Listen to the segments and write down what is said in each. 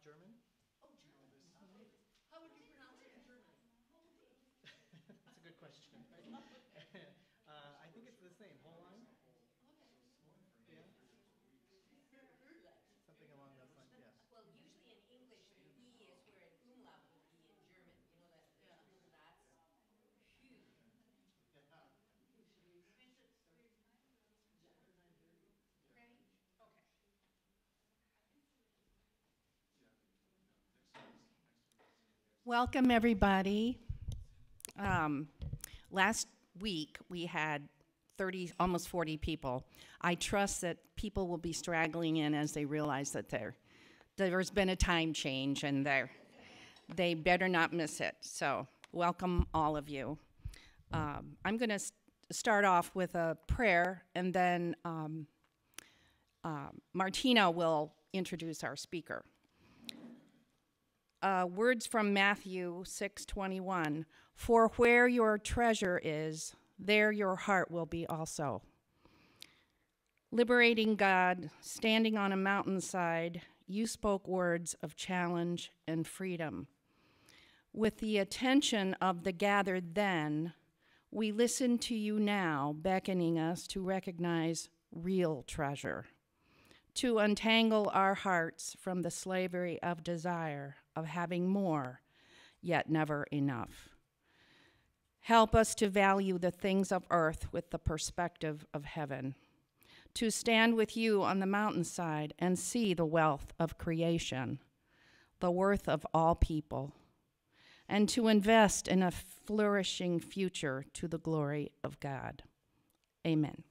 German? Oh, German. How would you pronounce it in German? That's a good question. Right? I think it's the same. Hoellein? Yeah, something along those lines. Yeah. Well, usually in English, the E is where an umlaut would be in German. You know that Yeah. little dots? Phew. Ready? Okay. Welcome, everybody. Last week, we had 30, almost 40 people. I trust that people will be straggling in as they realize that there's been a time change and they better not miss it. So welcome, all of you. I'm going to start off with a prayer, and then Martina will introduce our speaker. Words from Matthew 6:21. For where your treasure is, there your heart will be also. Liberating God, standing on a mountainside, you spoke words of challenge and freedom. With the attention of the gathered then, we listen to you now, beckoning us to recognize real treasure, to untangle our hearts from the slavery of desire, of having more, yet never enough. Help us to value the things of earth with the perspective of heaven, to stand with you on the mountainside and see the wealth of creation, the worth of all people, and to invest in a flourishing future to the glory of God. Amen.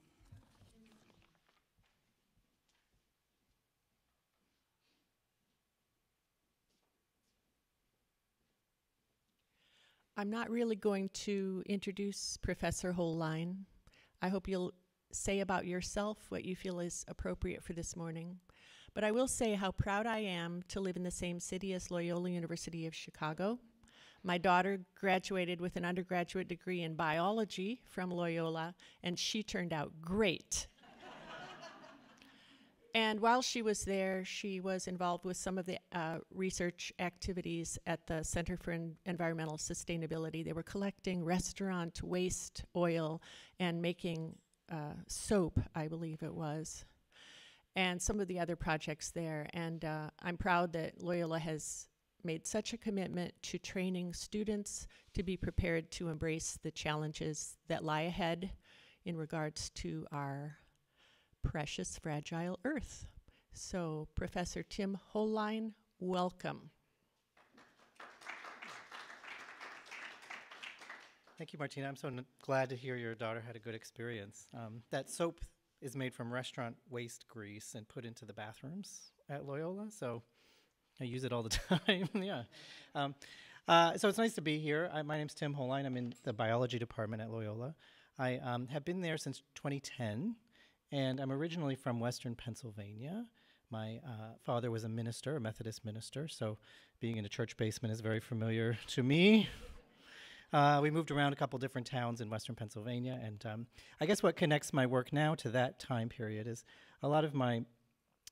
I'm not really going to introduce Professor Hoellein. I hope you'll say about yourself what you feel is appropriate for this morning. But I will say how proud I am to live in the same city as Loyola University of Chicago. My daughter graduated with an undergraduate degree in biology from Loyola, and she turned out great. And while she was there, she was involved with some of the research activities at the Center for Environmental Sustainability. They were collecting restaurant waste oil and making soap, I believe it was, and some of the other projects there. And I'm proud that Loyola has made such a commitment to training students to be prepared to embrace the challenges that lie ahead in regards to our precious, fragile earth. So, Professor Tim Hoellein, welcome. Thank you, Martina. I'm so glad to hear your daughter had a good experience. That soap is made from restaurant waste grease and put into the bathrooms at Loyola, so I use it all the time. Yeah. So it's nice to be here. My name's Tim Hoellein. I'm in the biology department at Loyola. I have been there since 2010. And I'm originally from Western Pennsylvania. My father was a minister, a Methodist minister, so being in a church basement is very familiar to me. We moved around a couple different towns in Western Pennsylvania, and I guess what connects my work now to that time period is a lot of my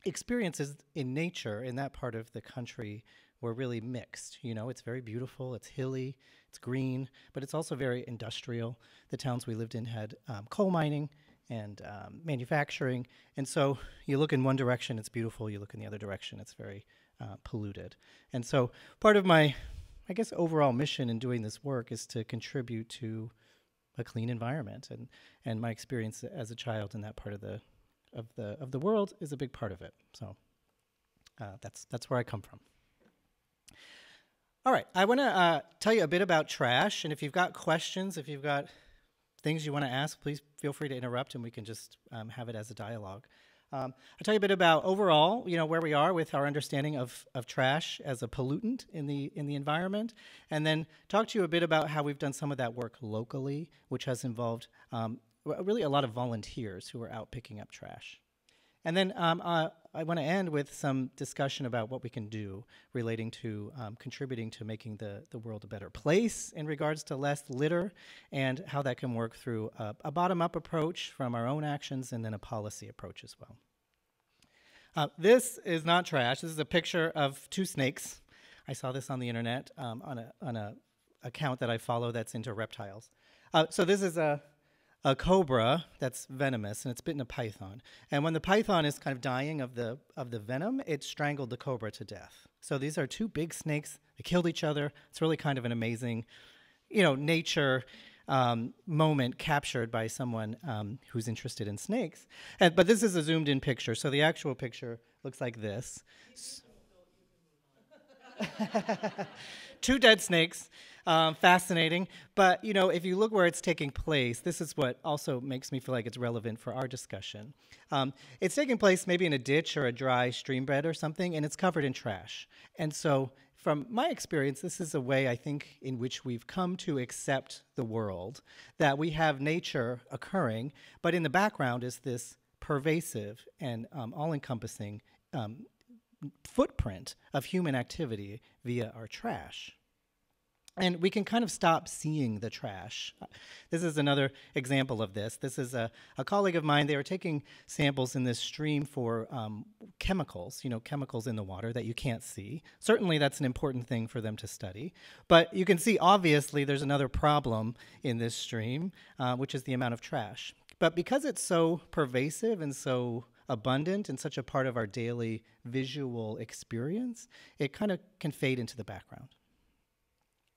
experiences in nature in that part of the country were really mixed. You know, it's very beautiful, it's hilly, it's green, but it's also very industrial. The towns we lived in had coal mining and manufacturing. And so you look in one direction, it's beautiful. You look in the other direction, it's very polluted. And so part of my, I guess, overall mission in doing this work is to contribute to a clean environment. And my experience as a child in that part of the world is a big part of it. So that's where I come from. All right, I want to tell you a bit about trash. And if you've got questions, if you've got things you want to ask, please feel free to interrupt and we can just have it as a dialogue. I'll tell you a bit about overall, where we are with our understanding of trash as a pollutant in the environment, and then talk to you a bit about how we've done some of that work locally, which has involved really a lot of volunteers who are out picking up trash. And then I want to end with some discussion about what we can do relating to contributing to making the world a better place in regards to less litter, and how that can work through a bottom-up approach from our own actions and then a policy approach as well. This is not trash. This is a picture of two snakes. I saw this on the internet on a account that I follow that's into reptiles. So this is a cobra that's venomous, and it's bitten a python. And when the python is kind of dying of the venom, it strangled the cobra to death. So these are two big snakes. They killed each other. It's really kind of an amazing, nature moment captured by someone who's interested in snakes. But this is a zoomed-in picture, so the actual picture looks like this. Two dead snakes, fascinating. But, if you look where it's taking place, this is what also makes me feel like it's relevant for our discussion. It's taking place maybe in a ditch or a dry stream bed or something, and it's covered in trash. And so from my experience, this is a way, I think, in which we've come to accept the world, that we have nature occurring, but in the background is this pervasive and all-encompassing footprint of human activity via our trash. And we can kind of stop seeing the trash. This is another example of this. This is a colleague of mine. They were taking samples in this stream for chemicals, chemicals in the water that you can't see. Certainly that's an important thing for them to study. But you can see, obviously, there's another problem in this stream, which is the amount of trash. But because it's so pervasive and so abundant and such a part of our daily visual experience, it kind of can fade into the background.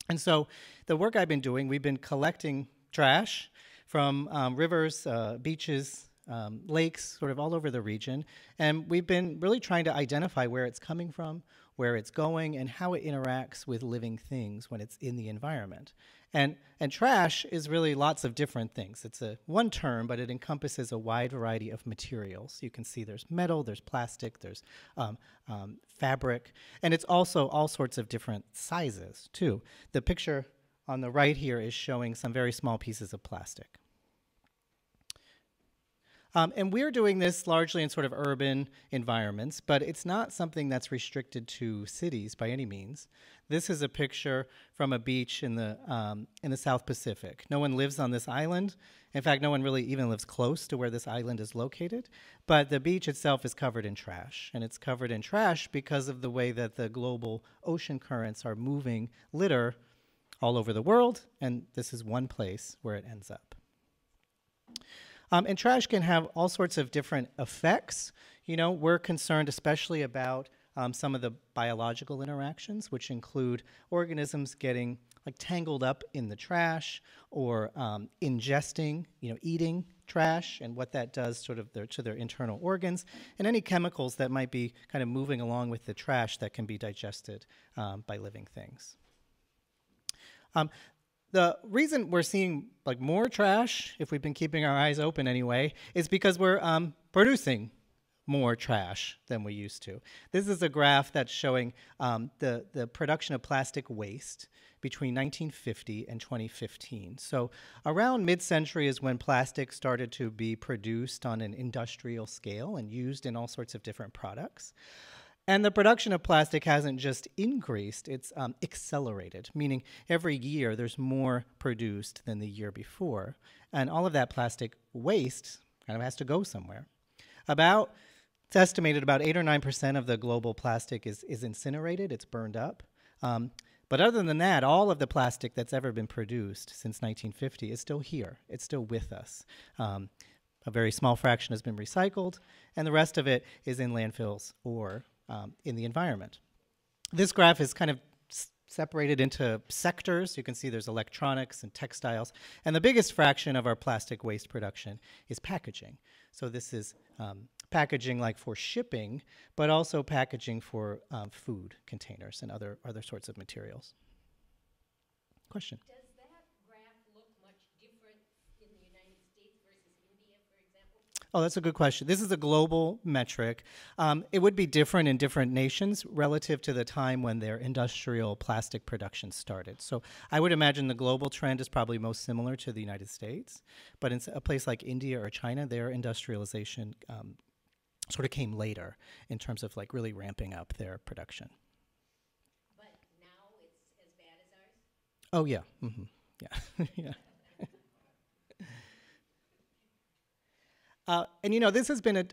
And so the work I've been doing, we've been collecting trash from rivers, beaches, lakes, sort of all over the region. And we've been really trying to identify where it's coming from, where it's going, and how it interacts with living things when it's in the environment. And trash is really lots of different things. It's one term, but it encompasses a wide variety of materials. You can see there's metal, there's plastic, there's fabric, and it's also all sorts of different sizes, too. The picture on the right here is showing some very small pieces of plastic. And we're doing this largely in sort of urban environments, but it's not something that's restricted to cities by any means. This is a picture from a beach in the South Pacific. No one lives on this island. In fact, no one really even lives close to where this island is located. But the beach itself is covered in trash. And it's covered in trash because of the way that the global ocean currents are moving litter all over the world. And this is one place where it ends up. And trash can have all sorts of different effects. We're concerned especially about some of the biological interactions, which include organisms getting tangled up in the trash or ingesting, eating trash and what that does sort of to their internal organs, and any chemicals that might be kind of moving along with the trash that can be digested by living things. The reason we're seeing more trash, if we've been keeping our eyes open anyway, is because we're producing more trash than we used to. This is a graph that's showing the production of plastic waste between 1950 and 2015. So around mid-century is when plastic started to be produced on an industrial scale and used in all sorts of different products. And the production of plastic hasn't just increased, it's accelerated, meaning every year there's more produced than the year before. And all of that plastic waste kind of has to go somewhere. It's estimated about 8 or 9% of the global plastic is incinerated, it's burned up. But other than that, all of the plastic that's ever been produced since 1950 is still here, it's still with us. A very small fraction has been recycled, and the rest of it is in landfills or in the environment. This graph is kind of separated into sectors. You can see there's electronics and textiles. And the biggest fraction of our plastic waste production is packaging. So this is packaging for shipping, but also packaging for food containers and other sorts of materials. Question? Does that graph look much different in the United States versus India, for example? Oh, that's a good question. This is a global metric. It would be different in different nations relative to the time when their industrial plastic production started. So I would imagine the global trend is probably most similar to the United States. But in a place like India or China, their industrialization sort of came later in terms of really ramping up their production. But now it's as bad as ours? Oh, yeah. Mm-hmm. Yeah. Yeah. And this has been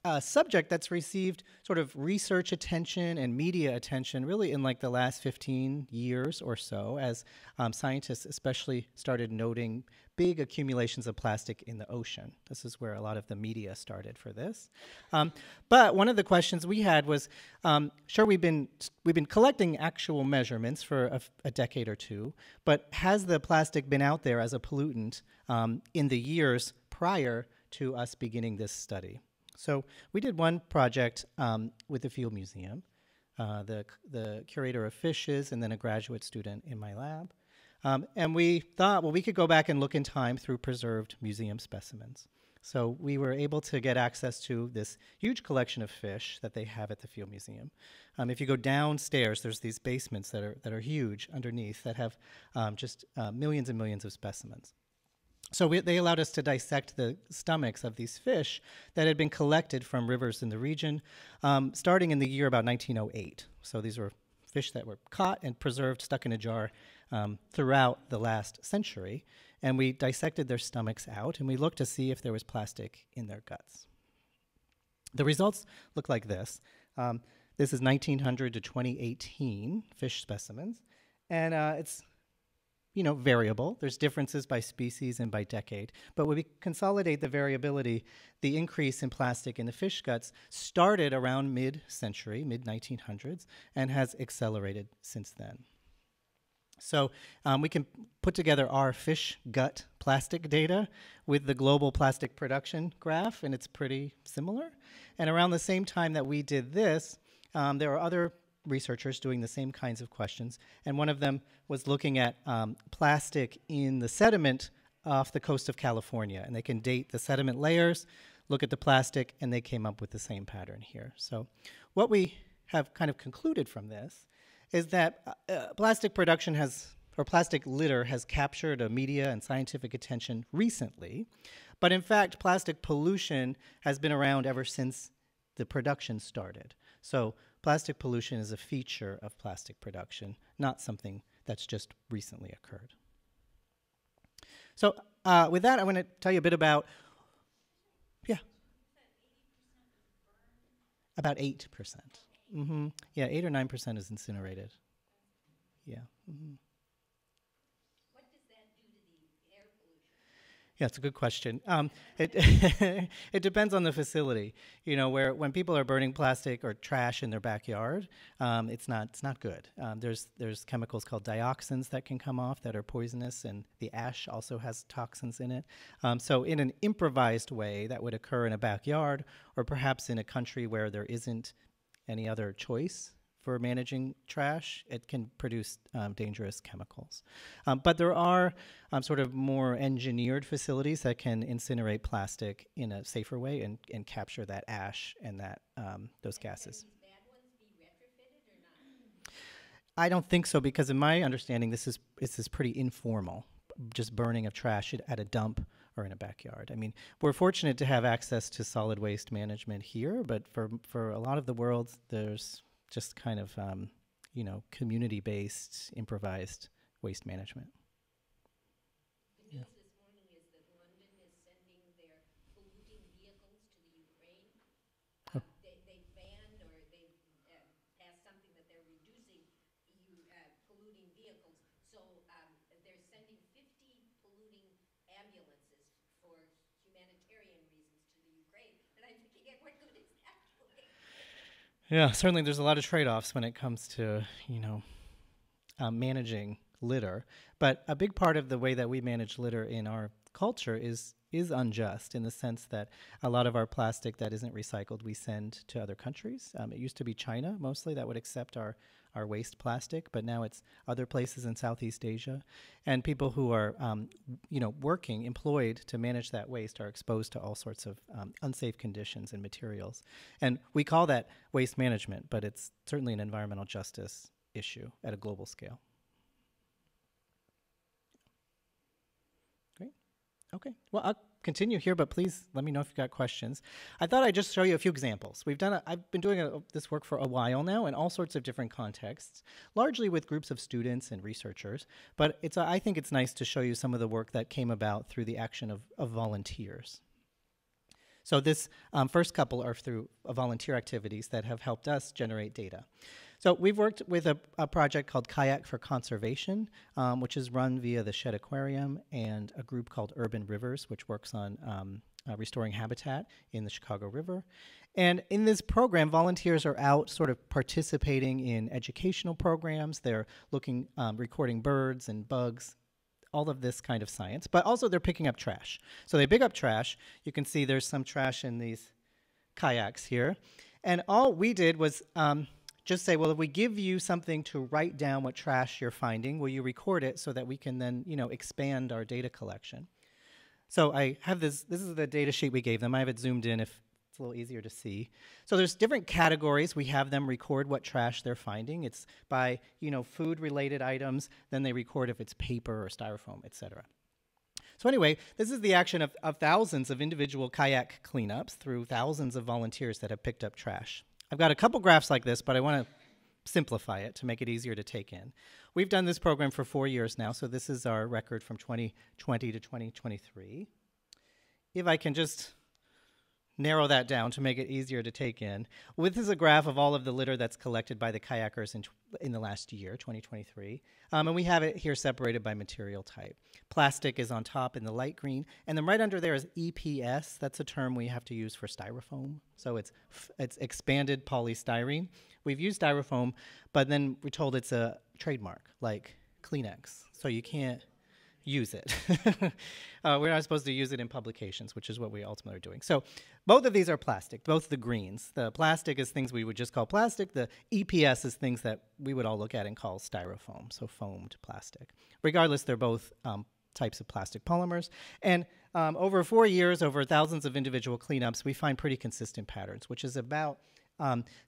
a subject that's received sort of research attention and media attention really in like the last 15 years or so, as scientists especially started noting big accumulations of plastic in the ocean. This is where a lot of the media started for this. But one of the questions we had was, sure, we've been collecting actual measurements for a decade or two, but has the plastic been out there as a pollutant in the years prior to us beginning this study? So we did one project with the Field Museum, the curator of fishes, and then a graduate student in my lab. And we thought, well, we could go back and look in time through preserved museum specimens. So we were able to get access to this huge collection of fish that they have at the Field Museum. If you go downstairs, there's these basements that are huge underneath that have just millions and millions of specimens. So they allowed us to dissect the stomachs of these fish that had been collected from rivers in the region, starting in the year about 1908. So these were fish that were caught and preserved, stuck in a jar throughout the last century. And we dissected their stomachs out, and we looked to see if there was plastic in their guts. The results look like this. This is 1900 to 2018 fish specimens, and it's variable. There's differences by species and by decade. But when we consolidate the variability, the increase in plastic in the fish guts started around mid-century, mid-1900s, and has accelerated since then. So we can put together our fish gut plastic data with the global plastic production graph, and it's pretty similar. And around the same time that we did this, there are other researchers doing the same kinds of questions, and one of them was looking at plastic in the sediment off the coast of California, and they can date the sediment layers, look at the plastic, and they came up with the same pattern here. So what we have kind of concluded from this is that plastic production or plastic litter has captured a media and scientific attention recently, but in fact plastic pollution has been around ever since the production started. So plastic pollution is a feature of plastic production, not something that's just recently occurred. So with that, I want to tell you a bit about, about 8%. Mm-hmm. Yeah, 8 or 9% is incinerated. Yeah. Mm-hmm. What does that do to the air pollution? Yeah, it's a good question. It depends on the facility. When people are burning plastic or trash in their backyard, it's not good. There's chemicals called dioxins that can come off that are poisonous, and the ash also has toxins in it. So in an improvised way that would occur in a backyard, or perhaps in a country where there isn't any other choice for managing trash, it can produce dangerous chemicals. But there are sort of more engineered facilities that can incinerate plastic in a safer way and capture that ash and those gases. Can these bad ones be retrofitted or not? I don't think so, because in my understanding, this is pretty informal, just burning of trash at a dump or in a backyard. I mean, we're fortunate to have access to solid waste management here, but for a lot of the world, there's just kind of, community-based, improvised waste management. The news this morning is that London is sending their polluting vehicles to the Ukraine. They banned, or they passed something that they're reducing polluting vehicles. So they're sending 50 polluting ambulances for humanitarian reasons to the Ukraine. And I'm thinking, what good is that doing? Yeah, certainly there's a lot of trade-offs when it comes to, managing litter. But a big part of the way that we manage litter in our culture is unjust, in the sense that a lot of our plastic that isn't recycled we send to other countries. It used to be China mostly that would accept our waste plastic, but now it's other places in Southeast Asia. And people who are employed to manage that waste are exposed to all sorts of unsafe conditions and materials. And we call that waste management, but it's certainly an environmental justice issue at a global scale. Great. Okay. Well, I'll continue here, but please let me know if you've got questions. I thought I'd just show you a few examples. I've been doing this work for a while now in all sorts of different contexts, largely with groups of students and researchers, but I think it's nice to show you some of the work that came about through the action of volunteers. So this first couple are through volunteer activities that have helped us generate data. So we've worked with a project called Kayak for Conservation, which is run via the Shed Aquarium, and a group called Urban Rivers, which works on restoring habitat in the Chicago River. And in this program, volunteers are out sort of participating in educational programs. They're looking, recording birds and bugs, all of this kind of science, but also they're picking up trash. So they pick up trash. You can see there's some trash in these kayaks here. And all we did was just say, well, if we give you something to write down what trash you're finding, will you record it so that we can then, expand our data collection? So I have this is the data sheet we gave them. I have it zoomed in if it's a little easier to see. So there's different categories. We have them record what trash they're finding. It's by, food-related items. Then they record if it's paper or styrofoam, et cetera. So anyway, this is the action of thousands of individual kayak cleanups through thousands of volunteers that have picked up trash. I've got a couple graphs like this, but I want to simplify it to make it easier to take in. We've done this program for 4 years now, so this is our record from 2020 to 2023. If I can just narrow that down to make it easier to take in. This is a graph of all of the litter that's collected by the kayakers in the last year, 2023. And we have it here separated by material type. Plastic is on top in the light green. And then right under there is EPS. That's a term we have to use for styrofoam. So it's expanded polystyrene. We've used styrofoam, but then we're told it's a trademark, like Kleenex. So you can't use it. We're not supposed to use it in publications, which is what we ultimately are doing. So both of these are plastic, both the greens. The plastic is things we would just call plastic. The EPS is things that we would all look at and call styrofoam, so foamed plastic. Regardless, they're both types of plastic polymers. And over 4 years, over thousands of individual cleanups, we find pretty consistent patterns, which is about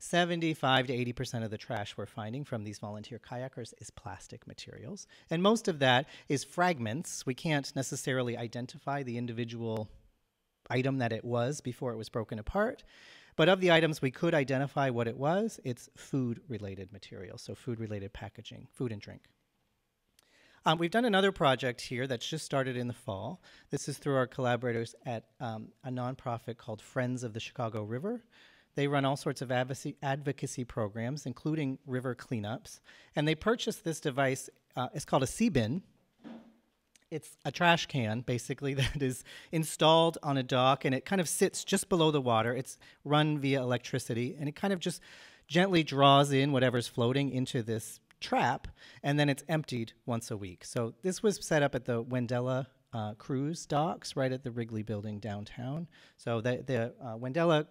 75 to 80% of the trash we're finding from these volunteer kayakers is plastic materials. And most of that is fragments. We can't necessarily identify the individual item that it was before it was broken apart. But of the items we could identify what it was, it's food-related materials, so food-related packaging, food and drink. We've done another project here that's just started in the fall. This is through our collaborators at a nonprofit called Friends of the Chicago River. They run all sorts of advocacy programs, including river cleanups. And they purchased this device. It's called a sea bin. It's a trash can, basically, that is installed on a dock, and it kind of sits just below the water. It's run via electricity, and it kind of just gently draws in whatever's floating into this trap, and then it's emptied once a week. So this was set up at the Wendella cruise docks right at the Wrigley building downtown. So the Wendella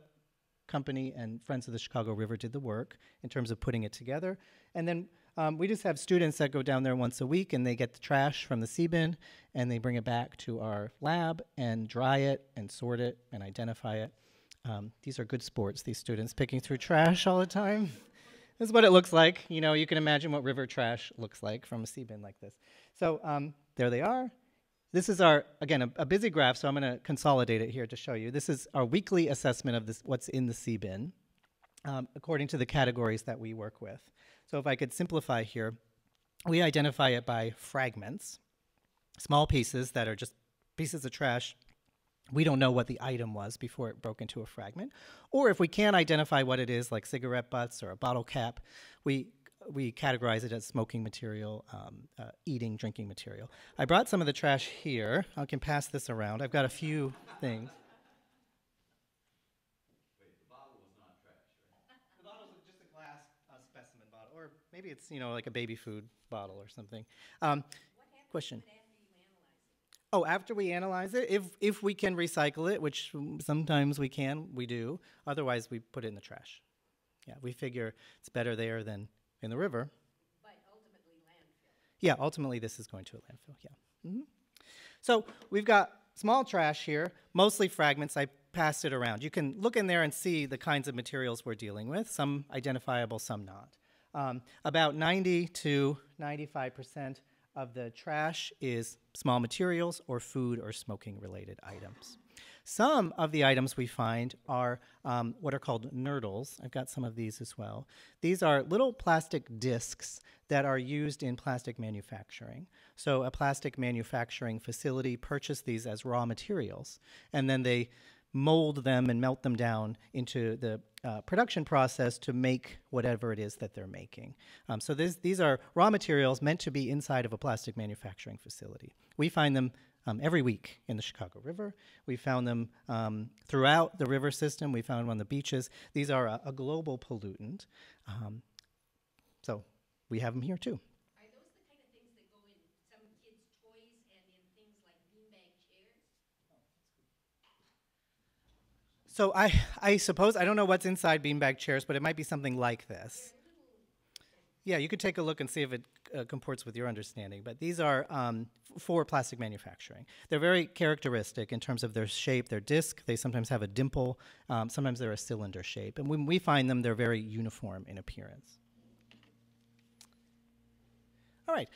company and Friends of the Chicago River did the work in terms of putting it together. And then we just have students that go down there once a week, and they get the trash from the sea bin, and they bring it back to our lab and dry it and sort it and identify it. These are good sports, these students, picking through trash all the time. This is what it looks like. You can imagine what river trash looks like from a sea bin like this. So there they are. This is again, a busy graph, so I'm going to consolidate it here to show you. This is our weekly assessment of what's in the sea bin, according to the categories that we work with. So if I could simplify here, we identify it by fragments, small pieces that are just pieces of trash. We don't know what the item was before it broke into a fragment. Or if we can identify what it is, like cigarette butts or a bottle cap, we categorize it as smoking material, eating, drinking material. I brought some of the trash here. I can pass this around. I've got a few things. Wait, the bottle was not trash, right? The bottle was just a glass specimen bottle, or maybe it's like a baby food bottle or something. What happens question. With it after you analyze it? Oh, after we analyze it, if we can recycle it, which sometimes we can, we do. Otherwise, we put it in the trash. Yeah, we figure it's better there than in the river. But ultimately landfill. Yeah, ultimately this is going to a landfill, yeah. Mm-hmm. So we've got small trash here, mostly fragments. I passed it around. You can look in there and see the kinds of materials we're dealing with, some identifiable, some not. About 90 to 95% of the trash is small materials or food or smoking related items. Some of the items we find are what are called nurdles. I've got some of these as well. These are little plastic discs that are used in plastic manufacturing. So a plastic manufacturing facility purchased these as raw materials, and then they mold them and melt them down into the production process to make whatever it is that they're making. So these are raw materials meant to be inside of a plastic manufacturing facility. We find them every week in the Chicago River. We found them throughout the river system. We found them on the beaches. These are a global pollutant. So we have them here too. Are those the kind of things that go in some kids' toys and in things like beanbag chairs? So I suppose, I don't know what's inside beanbag chairs, but it might be something like this. Yeah, you could take a look and see if it comports with your understanding. But these are for plastic manufacturing. They're very characteristic in terms of their shape, their disc. They sometimes have a dimple. Sometimes they're a cylinder shape. And when we find them, they're very uniform in appearance. All right,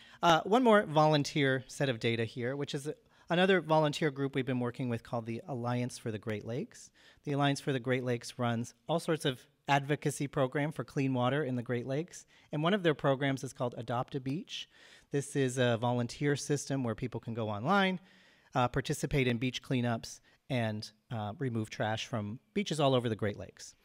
one more volunteer set of data here, which is another volunteer group we've been working with called the Alliance for the Great Lakes. The Alliance for the Great Lakes runs all sorts of advocacy program for clean water in the Great Lakes. And one of their programs is called Adopt a Beach. This is a volunteer system where people can go online, participate in beach cleanups, and remove trash from beaches all over the Great Lakes.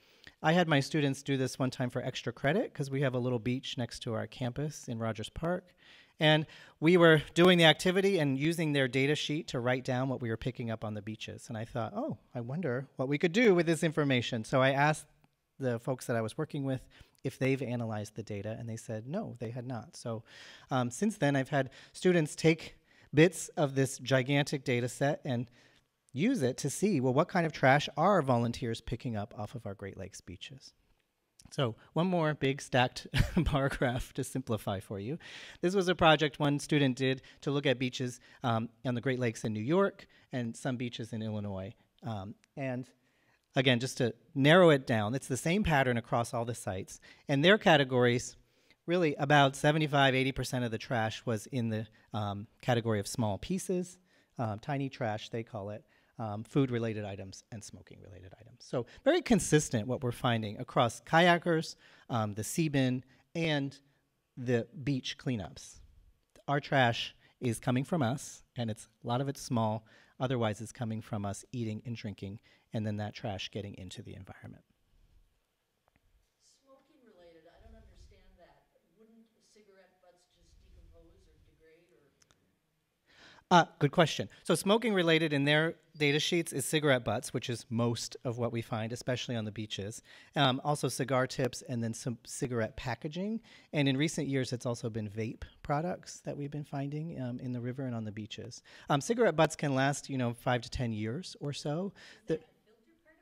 I had my students do this one time for extra credit because we have a little beach next to our campus in Rogers Park. And we were doing the activity and using their data sheet to write down what we were picking up on the beaches. And I thought, oh, I wonder what we could do with this information. So I asked the folks that I was working with if they've analyzed the data, and they said no, they had not. So since then, I've had students take bits of this gigantic data set and use it to see, well, what kind of trash are volunteers picking up off of our Great Lakes beaches? So one more big stacked bar graph to simplify for you. This was a project one student did to look at beaches on the Great Lakes in New York and some beaches in Illinois. And again, just to narrow it down, it's the same pattern across all the sites. And their categories, really about 75–80% of the trash was in the category of small pieces, tiny trash, they call it, food-related items, and smoking-related items. So very consistent what we're finding across kayakers, the sea bin, and the beach cleanups. Our trash is coming from us, and a lot of it's small. Otherwise, it's coming from us eating and drinking, and then that trash getting into the environment. Smoking related, I don't understand that. Wouldn't cigarette butts just decompose or degrade or? Good question. So smoking related in their data sheets is cigarette butts, which is most of what we find, especially on the beaches. Also cigar tips and then some cigarette packaging. And in recent years, it's also been vape products that we've been finding in the river and on the beaches. Cigarette butts can last, 5 to 10 years or so.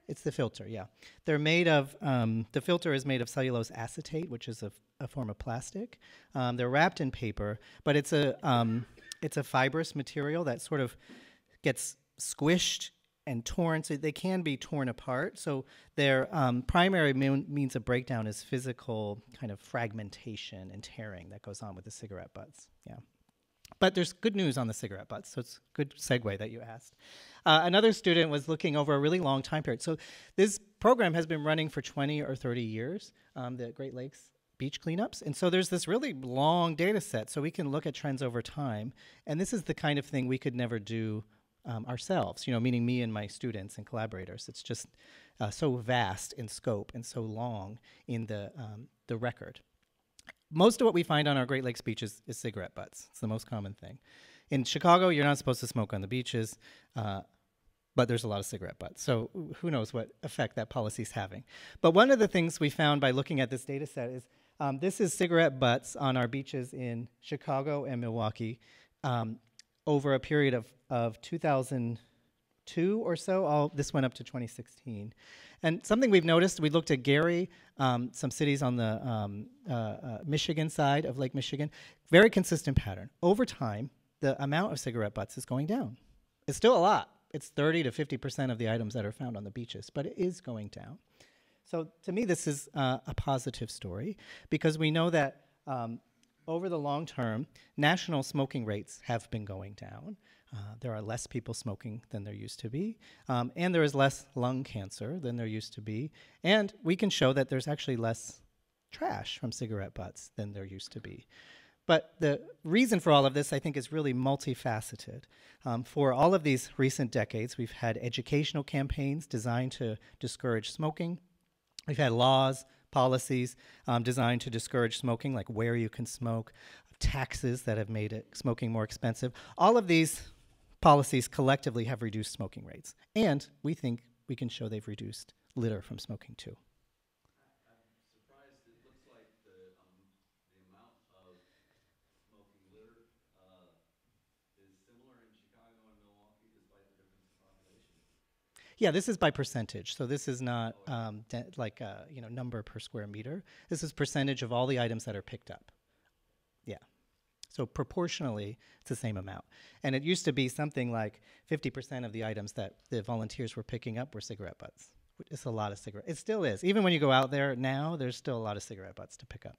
It's the filter, yeah. They're made of, the filter is made of cellulose acetate, which is a form of plastic. They're wrapped in paper, but it's a fibrous material that sort of gets squished and torn, so they can be torn apart. So their primary means of breakdown is physical kind of fragmentation and tearing that goes on with the cigarette butts, yeah. But there's good news on the cigarette butts, so it's a good segue that you asked. Another student was looking over a really long time period. So this program has been running for 20 or 30 years, the Great Lakes beach cleanups. And so there's this really long data set, so we can look at trends over time. And this is the kind of thing we could never do ourselves, meaning me and my students and collaborators. It's just so vast in scope and so long in the record. Most of what we find on our Great Lakes beaches is cigarette butts. It's the most common thing. In Chicago, you're not supposed to smoke on the beaches, but there's a lot of cigarette butts. So who knows what effect that policy's having. But one of the things we found by looking at this data set is this is cigarette butts on our beaches in Chicago and Milwaukee over a period of 2002 or so. This went up to 2016. And something we've noticed, we looked at Gary, some cities on the Michigan side of Lake Michigan, very consistent pattern. Over time, the amount of cigarette butts is going down. It's still a lot. It's 30 to 50% of the items that are found on the beaches, but it is going down. So to me, this is a positive story because we know that over the long term, national smoking rates have been going down. There are less people smoking than there used to be, and there is less lung cancer than there used to be. And we can show that there's actually less trash from cigarette butts than there used to be. But the reason for all of this, I think, is really multifaceted. For all of these recent decades, we've had educational campaigns designed to discourage smoking. We've had laws, policies designed to discourage smoking, like where you can smoke, taxes that have made smoking more expensive. All of these policies collectively have reduced smoking rates. And we think we can show they've reduced litter from smoking too. I'm surprised. It looks like the amount of smoking litter is similar in Chicago and Milwaukee, despite the difference in population. Yeah, this is by percentage. So this is not like number per square meter. This is percentage of all the items that are picked up. Yeah. So proportionally, it's the same amount. And it used to be something like 50% of the items that the volunteers were picking up were cigarette butts. It's a lot of cigarettes. It still is. Even when you go out there now, there's still a lot of cigarette butts to pick up.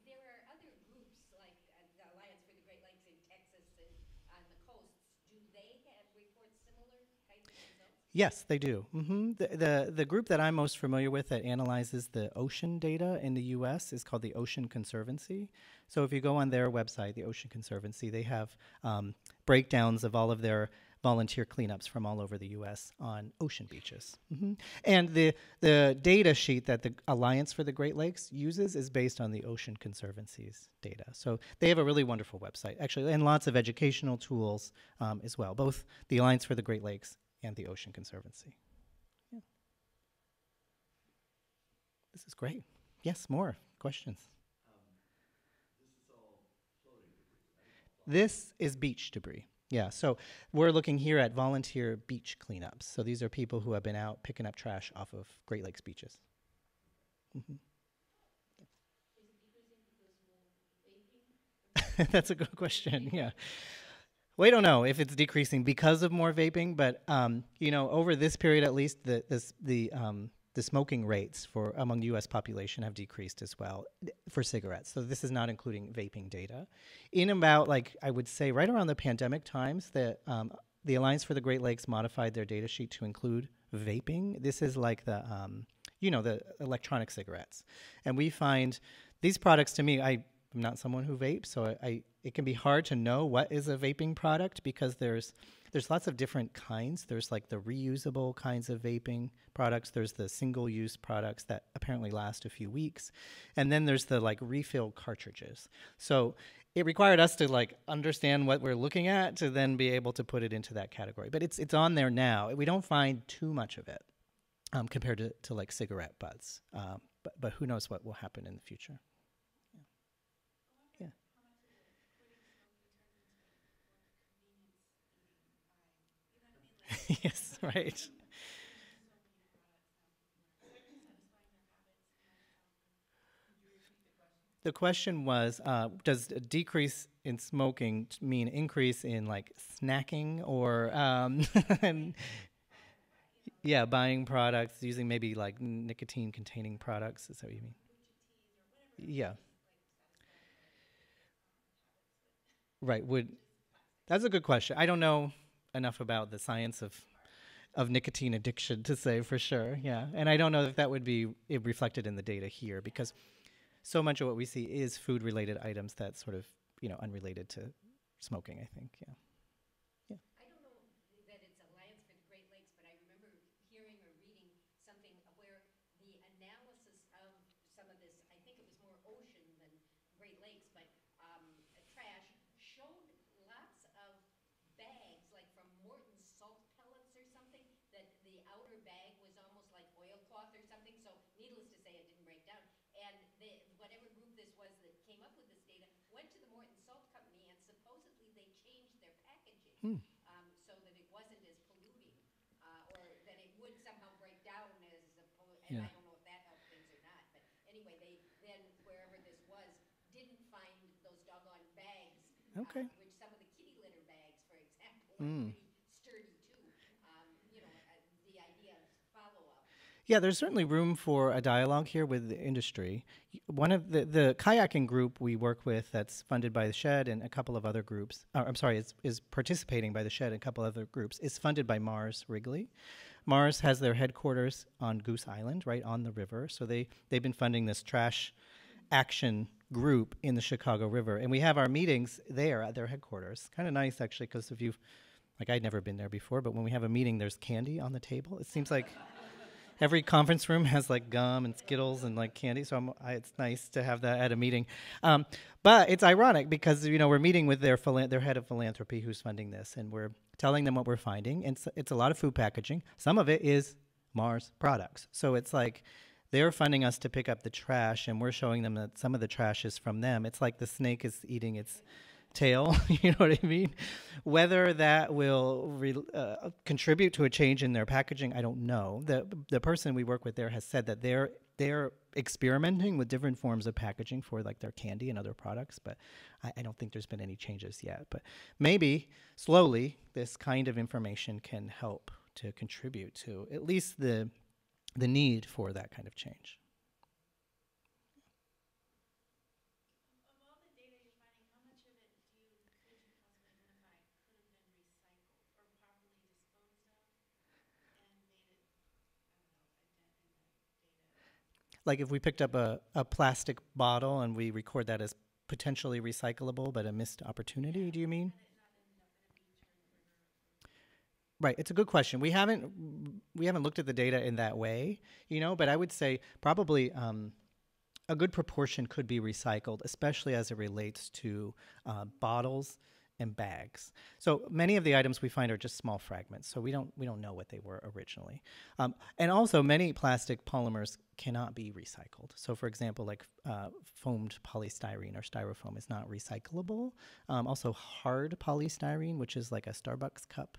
There are other groups like the Alliance for the Great Lakes in Texas and on the coasts. Do they report similar kinds of results? Yes, they do. The group that I'm most familiar with that analyzes the ocean data in the U.S. is called the Ocean Conservancy. So if you go on their website, the Ocean Conservancy, they have breakdowns of all of their volunteer cleanups from all over the U.S. on ocean beaches. And the data sheet that the Alliance for the Great Lakes uses is based on the Ocean Conservancy's data. So they have a really wonderful website, actually, and lots of educational tools as well, both the Alliance for the Great Lakes and the Ocean Conservancy. Yeah. This is great. Yes, more questions. This is all floating debris, right? This is beach debris. Yeah, so we're looking here at volunteer beach cleanups. So these are people who have been out picking up trash off of Great Lakes beaches. That's a good question, yeah. We don't know if it's decreasing because of more vaping, but over this period at least, the smoking rates for among the U.S. population have decreased as well for cigarettes. So this is not including vaping data. In about, I would say, right around the pandemic times, the Alliance for the Great Lakes modified their data sheet to include vaping. This is like the electronic cigarettes. And we find these products, to me, I'm not someone who vapes, so it can be hard to know what is a vaping product because there's lots of different kinds. There's like the reusable kinds of vaping products. There's the single-use products that apparently last a few weeks. And then there's the refill cartridges. So it required us to understand what we're looking at to then be able to put it into that category. But it's on there now. We don't find too much of it compared to cigarette butts. But who knows what will happen in the future. Yeah. Yes, right. The question was, does a decrease in smoking mean increase in snacking or, yeah, buying products, using maybe nicotine-containing products? Is that what you mean? Yeah. Right. That's a good question. I don't know enough about the science of nicotine addiction to say for sure. Yeah. And I don't know if that would be reflected in the data here because so much of what we see is food-related items that's sort of, unrelated to smoking, I think. Yeah. I don't know that it's Alliance for the Great Lakes, but I remember hearing or reading something where the analysis of some of this, I think it was more ocean than Great Lakes, but trash showed lots of bags, like from Morton's salt pellets or something, that the outer bag was almost like oilcloth or something. So needless to say, it didn't break down. And whatever group this was that came up with this data went to the Morton Salt Company, and supposedly they changed their packaging so that it wasn't as polluting, or that it would somehow break down as opposed. And Yeah. I don't know if that helped things or not. But anyway, they then wherever this was didn't find those doggone bags. Okay. Which some of the kitty litter bags, for example, are pretty sturdy too. The idea of follow-up. Yeah, there's certainly room for a dialogue here with the industry. One of the kayaking group we work with that's funded by the Shed and a couple of other groups, is participating by the Shed and a couple other groups, is funded by Mars Wrigley. Mars has their headquarters on Goose Island, right on the river. So they've been funding this trash action group in the Chicago River, and we have our meetings there at their headquarters. Kind of nice, actually, because if you've, like, I'd never been there before, but when we have a meeting, there's candy on the table. It seems like every conference room has like gum and Skittles and like candy, so it's nice to have that at a meeting. But it's ironic because we're meeting with their head of philanthropy who's funding this, and we're telling them what we're finding. And it's a lot of food packaging. Some of it is Mars products, so it's like they're funding us to pick up the trash, and we're showing them that some of the trash is from them. It's like the snake is eating its tail, you know what I mean? Whether that will contribute to a change in their packaging, I don't know. The person we work with there has said that they're experimenting with different forms of packaging for like their candy and other products, but I don't think there's been any changes yet. But maybe slowly this kind of information can help to contribute to at least the need for that kind of change. Like if we picked up a plastic bottle and we record that as potentially recyclable but a missed opportunity, do you mean? Right, it's a good question. We haven't looked at the data in that way, but I would say probably a good proportion could be recycled, especially as it relates to bottles and bags. So many of the items we find are just small fragments, so we don't know what they were originally. And also many plastic polymers cannot be recycled. So for example, like foamed polystyrene or styrofoam is not recyclable. Also hard polystyrene, which is like a Starbucks cup,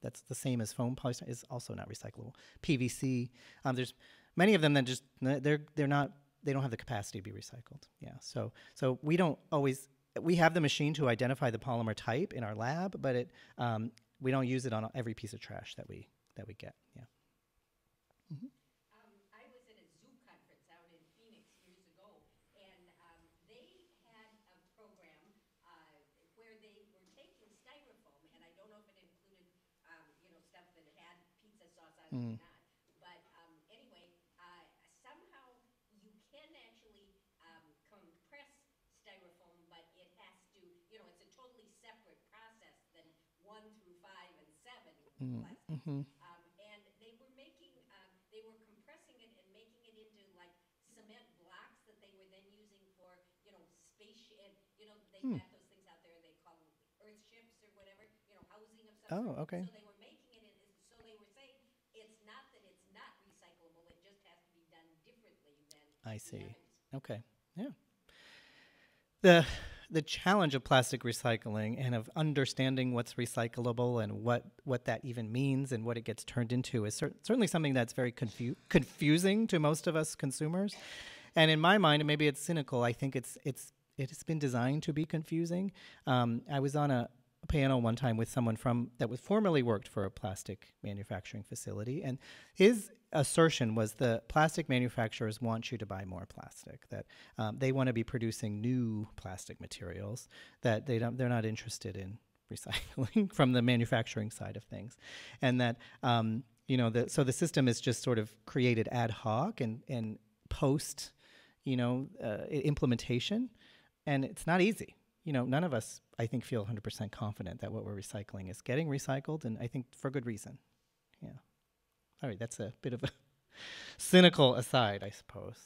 that's the same as foam polystyrene, is also not recyclable. PVC, there's many of them that just they don't have the capacity to be recycled. Yeah, so we don't always. We have the machine to identify the polymer type in our lab, but we don't use it on every piece of trash that we get. Yeah. Mm-hmm. I was at a zoo conference out in Phoenix years ago, and they had a program where they were taking styrofoam, and I don't know if it included, stuff that had pizza sauce on it or not. But anyway, somehow you can actually compress styrofoam, but it has to, it's a totally separate process than 1 through 5 and 7 plastics. Mm-hmm. And they were compressing it and making it into like cement blocks that they were then using for, spaceship, they got those things out there, they call them earth ships or whatever, housing of some Oh, sort. okay. So they were making it, so they were saying it's not that it's not recyclable, it just has to be done differently than I the see. others. Okay. Yeah. The challenge of plastic recycling and of understanding what's recyclable and what that even means and what it gets turned into is certainly something that's very confusing to most of us consumers. And in my mind, and maybe it's cynical, I think it's been designed to be confusing. I was on a panel one time with someone that was formerly worked for a plastic manufacturing facility, and his assertion was the plastic manufacturers want you to buy more plastic, that they want to be producing new plastic materials, that they're not interested in recycling from the manufacturing side of things, and that so the system is just sort of created ad hoc and post implementation, and it's not easy. None of us, I think, feel 100% confident that what we're recycling is getting recycled, and I think for good reason. Yeah. All right, that's a bit of a cynical aside, I suppose.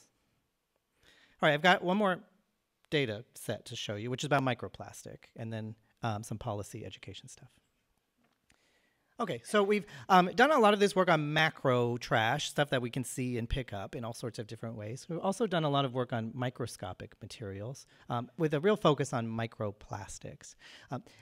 All right, I've got one more data set to show you, which is about microplastic, and then some policy education stuff. Okay, so we've done a lot of this work on macro trash, stuff that we can see and pick up in all sorts of different ways. We've also done a lot of work on microscopic materials with a real focus on microplastics.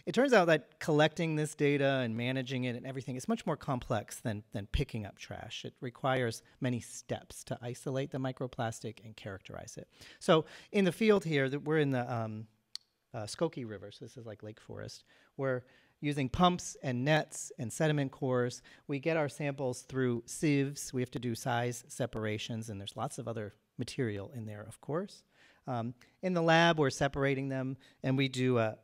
It turns out that collecting this data and managing it and everything is much more complex than picking up trash. It requires many steps to isolate the microplastic and characterize it. So in the field here, we're in the Skokie River, so this is like Lake Forest, where using pumps and nets and sediment cores, we get our samples through sieves. We have to do size separations, and there's lots of other material in there, of course. In the lab, we're separating them, and we do a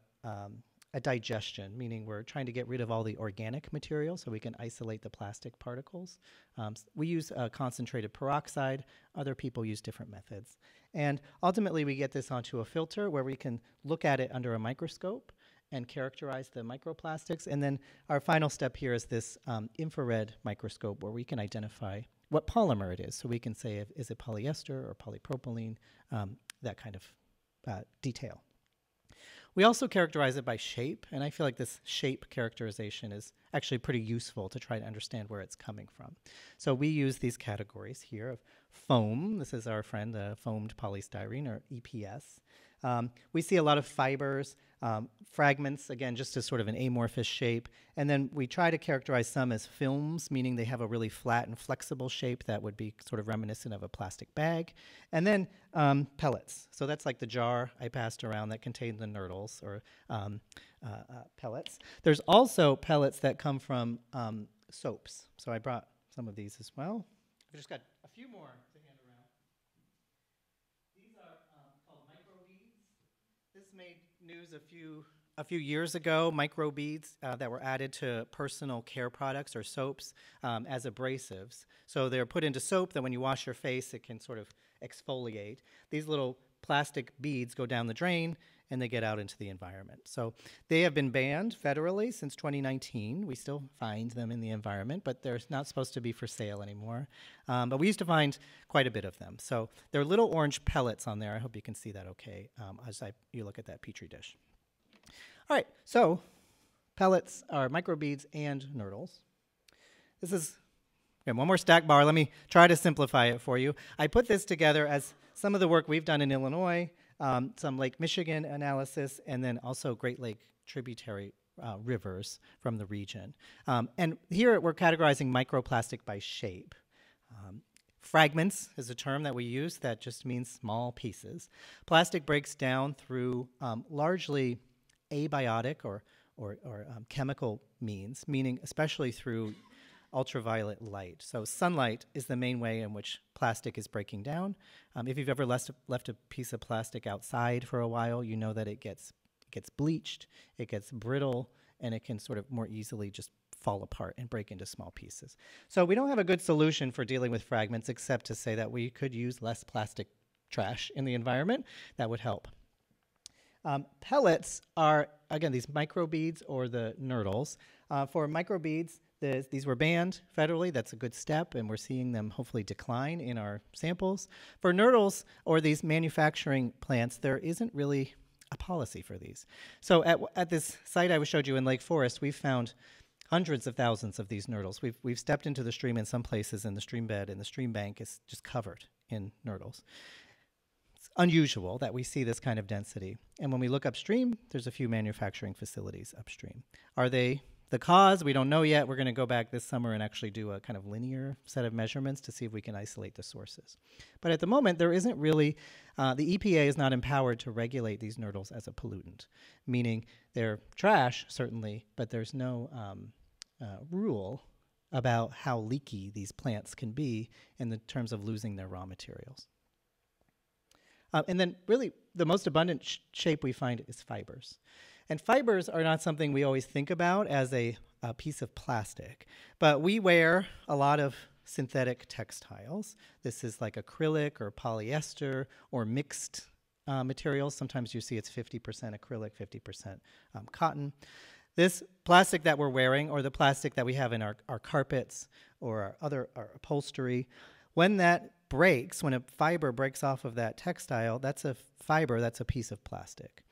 a digestion, meaning we're trying to get rid of all the organic material so we can isolate the plastic particles. We use concentrated peroxide. Other people use different methods. And ultimately, we get this onto a filter where we can look at it under a microscope and characterize the microplastics. And then our final step here is this infrared microscope where we can identify what polymer it is. So we can say, is it polyester or polypropylene, that kind of detail. We also characterize it by shape, and I feel like this shape characterization is actually pretty useful to try to understand where it's coming from. So we use these categories here of foam. This is our friend, the foamed polystyrene, or EPS. We see a lot of fibers, fragments, again, just as sort of an amorphous shape. And then we try to characterize some as films, meaning they have a really flat and flexible shape that would be sort of reminiscent of a plastic bag. And then pellets. So that's like the jar I passed around that contained the nurdles, or pellets. There's also pellets that come from soaps. So I brought some of these as well. I've just got a few more to hand around. These are called microbeads. This made news a few years ago, microbeads that were added to personal care products or soaps as abrasives. So they're put into soap that when you wash your face, it can sort of exfoliate. These little plastic beads go down the drain and they get out into the environment. So they have been banned federally since 2019. We still find them in the environment, but they're not supposed to be for sale anymore. But we used to find quite a bit of them. So there are little orange pellets on there. I hope you can see that okay as you look at that Petri dish. All right, so pellets are microbeads and nurdles. This is one more stack bar. Let me try to simplify it for you. I put this together as some of the work we've done in Illinois, some Lake Michigan analysis, and then also Great Lake tributary rivers from the region. And here we're categorizing microplastic by shape. Fragments is a term that we use that just means small pieces. Plastic breaks down through largely abiotic or chemical means, meaning especially through ultraviolet light. So sunlight is the main way in which plastic is breaking down. If you've ever left a piece of plastic outside for a while, you know that it gets bleached, it gets brittle, and it can sort of more easily just fall apart and break into small pieces. So we don't have a good solution for dealing with fragments except to say that we could use less plastic trash in the environment. That would help. Pellets are, again, these microbeads or the nurdles. For microbeads, these were banned federally. That's a good step, and we're seeing them hopefully decline in our samples. For nurdles or these manufacturing plants, there isn't really a policy for these. So at this site I showed you in Lake Forest, we've found hundreds of thousands of these nurdles. We've stepped into the stream in some places, and the stream bed and the stream bank is just covered in nurdles. It's unusual that we see this kind of density. And when we look upstream, there's a few manufacturing facilities upstream. Are they the cause? We don't know yet. We're going to go back this summer and actually do a kind of linear set of measurements to see if we can isolate the sources. But at the moment, there isn't really, the EPA is not empowered to regulate these nurdles as a pollutant, meaning they're trash, certainly, but there's no rule about how leaky these plants can be in the terms of losing their raw materials. And then really the most abundant shape we find is fibers. And fibers are not something we always think about as a piece of plastic, but we wear a lot of synthetic textiles. This is like acrylic or polyester or mixed materials. Sometimes you see it's 50% acrylic, 50% cotton. This plastic that we're wearing, or the plastic that we have in our carpets or our upholstery, when that breaks, when a fiber breaks off of that textile, that's a fiber, that's a piece of plastic.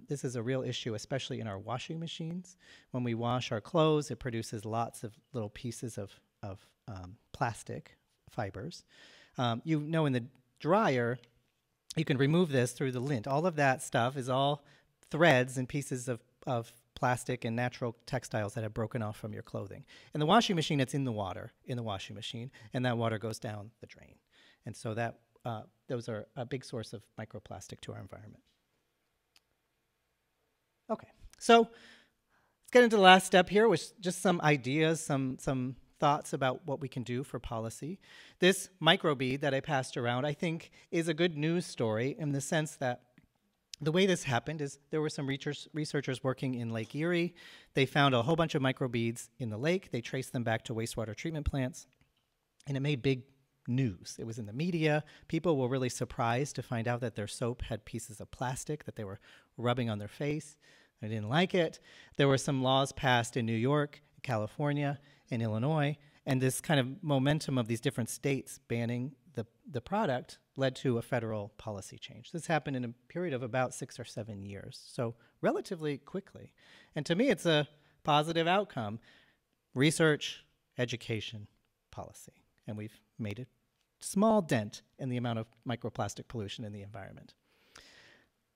This is a real issue, especially in our washing machines. When we wash our clothes, it produces lots of little pieces of plastic fibers. You know, in the dryer, you can remove this through the lint. All of that stuff is all threads and pieces of plastic and natural textiles that have broken off from your clothing. In the washing machine, it's in the water, in the washing machine, and that water goes down the drain. And so that those are a big source of microplastic to our environment. Okay, so let's get into the last step here, which is just some ideas, some thoughts about what we can do for policy. This microbead that I passed around, I think, is a good news story in the sense that The way this happened is there were some researchers working in Lake Erie. They found a whole bunch of microbeads in the lake. They traced them back to wastewater treatment plants, and it made big news. It was in the media. People were really surprised to find out that their soap had pieces of plastic that they were rubbing on their face. They didn't like it. There were some laws passed in New York, California, and Illinois, and this kind of momentum of these different states banning the product led to a federal policy change. This happened in a period of about 6 or 7 years, so relatively quickly. And to me, it's a positive outcome. Research, education, policy. And we've made a small dent in the amount of microplastic pollution in the environment.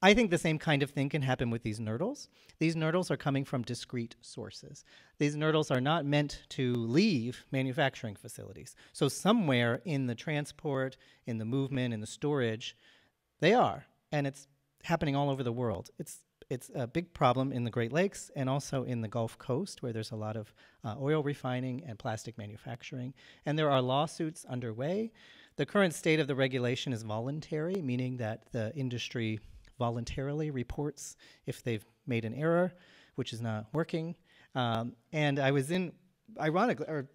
I think the same kind of thing can happen with these nurdles. These nurdles are coming from discrete sources. These nurdles are not meant to leave manufacturing facilities. So somewhere in the transport, in the movement, in the storage, they are. And it's happening all over the world. It's a big problem in the Great Lakes and also in the Gulf Coast, where there's a lot of oil refining and plastic manufacturing. And there are lawsuits underway. The current state of the regulation is voluntary, meaning that the industry voluntarily reports if they've made an error, which is not working. And I was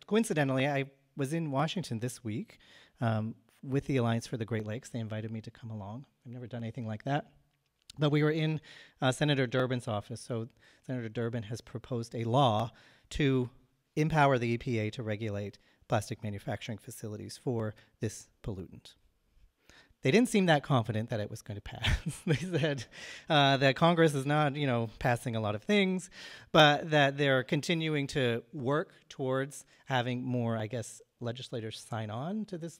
coincidentally, I was in Washington this week with the Alliance for the Great Lakes. They invited me to come along. I've never done anything like that. But we were in Senator Durbin's office. So Senator Durbin has proposed a law to empower the EPA to regulate plastic manufacturing facilities for this pollutant. They didn't seem that confident that it was going to pass. They said that Congress is not, passing a lot of things, but that they're continuing to work towards having more, I guess, legislators sign on to this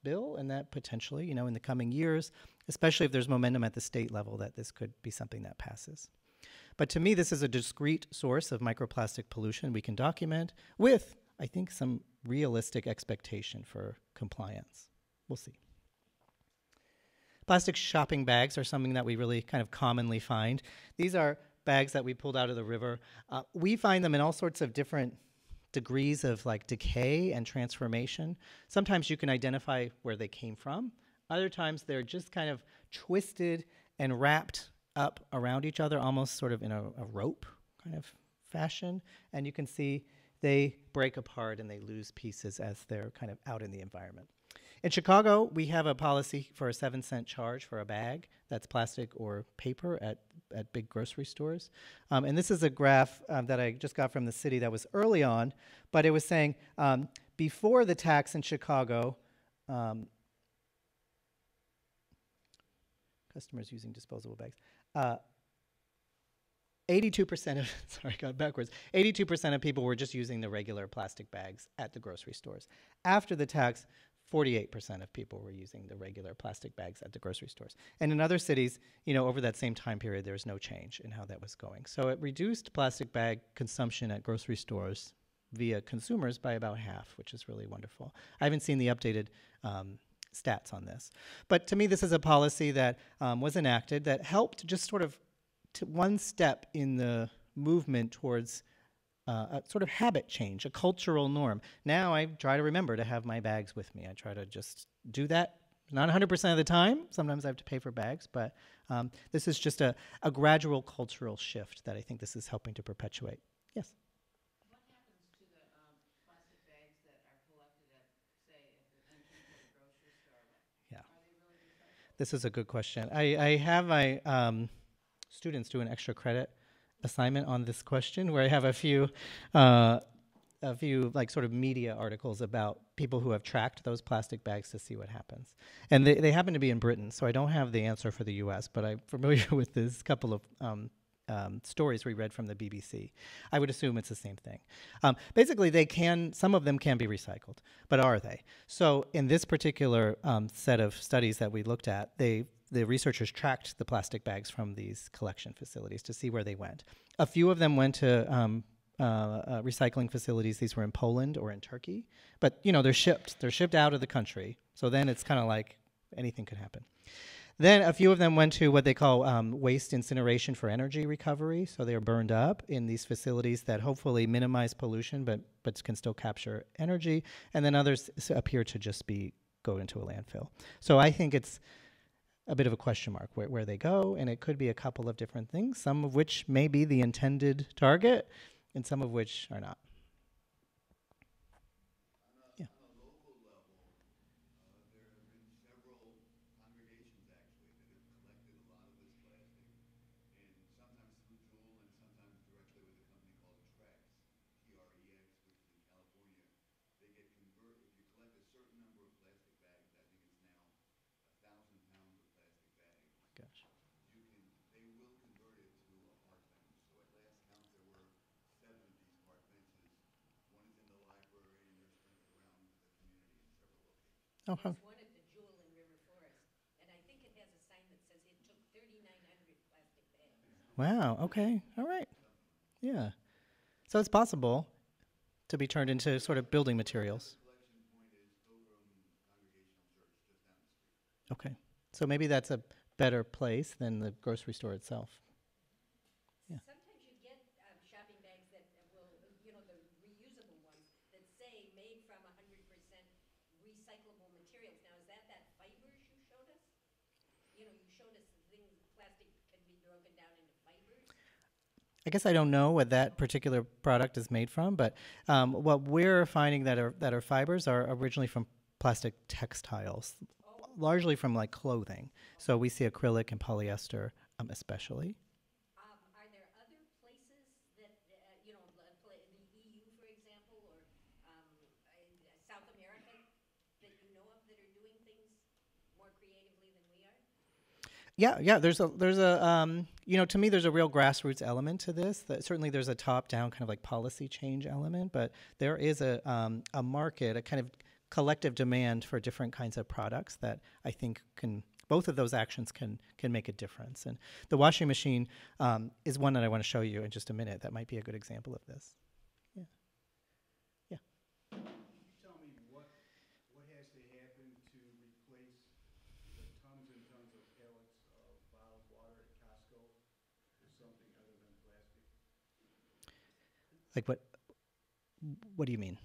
bill, and that potentially, in the coming years, especially if there's momentum at the state level, that this could be something that passes. But to me, this is a discrete source of microplastic pollution we can document with, I think, some realistic expectation for compliance. We'll see. Plastic shopping bags are something that we really kind of commonly find. These are bags that we pulled out of the river. We find them in all sorts of different degrees of decay and transformation. Sometimes you can identify where they came from. Other times they're just kind of twisted and wrapped up around each other, almost sort of in a rope kind of fashion. And you can see they break apart and they lose pieces as they're kind of out in the environment. In Chicago, we have a policy for a 7-cent charge for a bag that's plastic or paper at big grocery stores. And this is a graph that I just got from the city that was early on, but it was saying before the tax in Chicago, customers using disposable bags, 82% of, sorry, I got backwards, 82% of people were just using the regular plastic bags at the grocery stores. After the tax, 48% of people were using the regular plastic bags at the grocery stores. And in other cities, over that same time period, there was no change in how that was going. So it reduced plastic bag consumption at grocery stores via consumers by about half, which is really wonderful. I haven't seen the updated stats on this. But to me, this is a policy that was enacted that helped just sort of one step in the movement towards a sort of habit change, a cultural norm. Now I try to remember to have my bags with me. I try to just do that, not 100% of the time. Sometimes I have to pay for bags, but this is just a gradual cultural shift that I think this is helping to perpetuate. Yes? What happens to the plastic bags that are collected at, say, at the entrance of the grocery store? Yeah. Are they really recycled? This is a good question. I have my students do an extra credit assignment on this question, where I have a few sort of media articles about people who have tracked those plastic bags to see what happens. And they happen to be in Britain, so I don't have the answer for the US, but I'm familiar with this couple of stories we read from the BBC. I would assume it's the same thing. Basically, some of them can be recycled, but are they? So in this particular set of studies that we looked at, the researchers tracked the plastic bags from these collection facilities to see where they went. A few of them went to recycling facilities. These were in Poland or in Turkey. But, they're shipped. They're shipped out of the country. So then it's kind of like anything could happen. Then a few of them went to what they call waste incineration for energy recovery. So they are burned up in these facilities that hopefully minimize pollution but can still capture energy. And then others appear to just go into a landfill. So I think it's a bit of a question mark where they go, and it could be a couple of different things, some of which may be the intended target, and some of which are not. Yeah. On a local level, there have been several congregations actually that have collected a lot of this plastic, and sometimes through Jewel and sometimes directly with a company called Trex, Trex, which is in California. They get converted. If you collect a certain number of plastic bags, I think it's now 1,000 pounds of plastic bags. Gosh. They will convert it to a park bench. So at last count, there were 7 of these park benches. One is in the library, and they're sprinkled around the community in several locations. Oh, huh. There's one at the Jewel in River Forest, and I think it has a sign that says it took 3,900 plastic bags. Wow, okay, all right. Yeah. So it's possible to be turned into sort of building materials. The collection point is Pilgrim Congregational Church just down the street. Okay. So maybe that's a better place than the grocery store itself. Yeah. Sometimes you get shopping bags that will, you know, the reusable ones that say made from 100% recyclable materials. Now, is that fibers you showed us? You know, you showed us the things, plastic can be broken down into fibers. I guess I don't know what that particular product is made from, but what we're finding that are fibers are originally from plastic textiles, largely from like clothing. So we see acrylic and polyester, especially. Are there other places that, you know, the EU, for example, or South America that you know of that are doing things more creatively than we are? Yeah. There's a you know, to me, there's a real grassroots element to this. Certainly, there's a top-down kind of like policy change element, but there is a market, a kind of collective demand for different kinds of products that I think both of those actions can make a difference. And the washing machine is one that I want to show you in just a minute. That might be a good example of this. Yeah. Yeah. Can you tell me what has to happen to replace the tons and tons of pallets of bottled water at Costco with something other than plastic? Like what do you mean?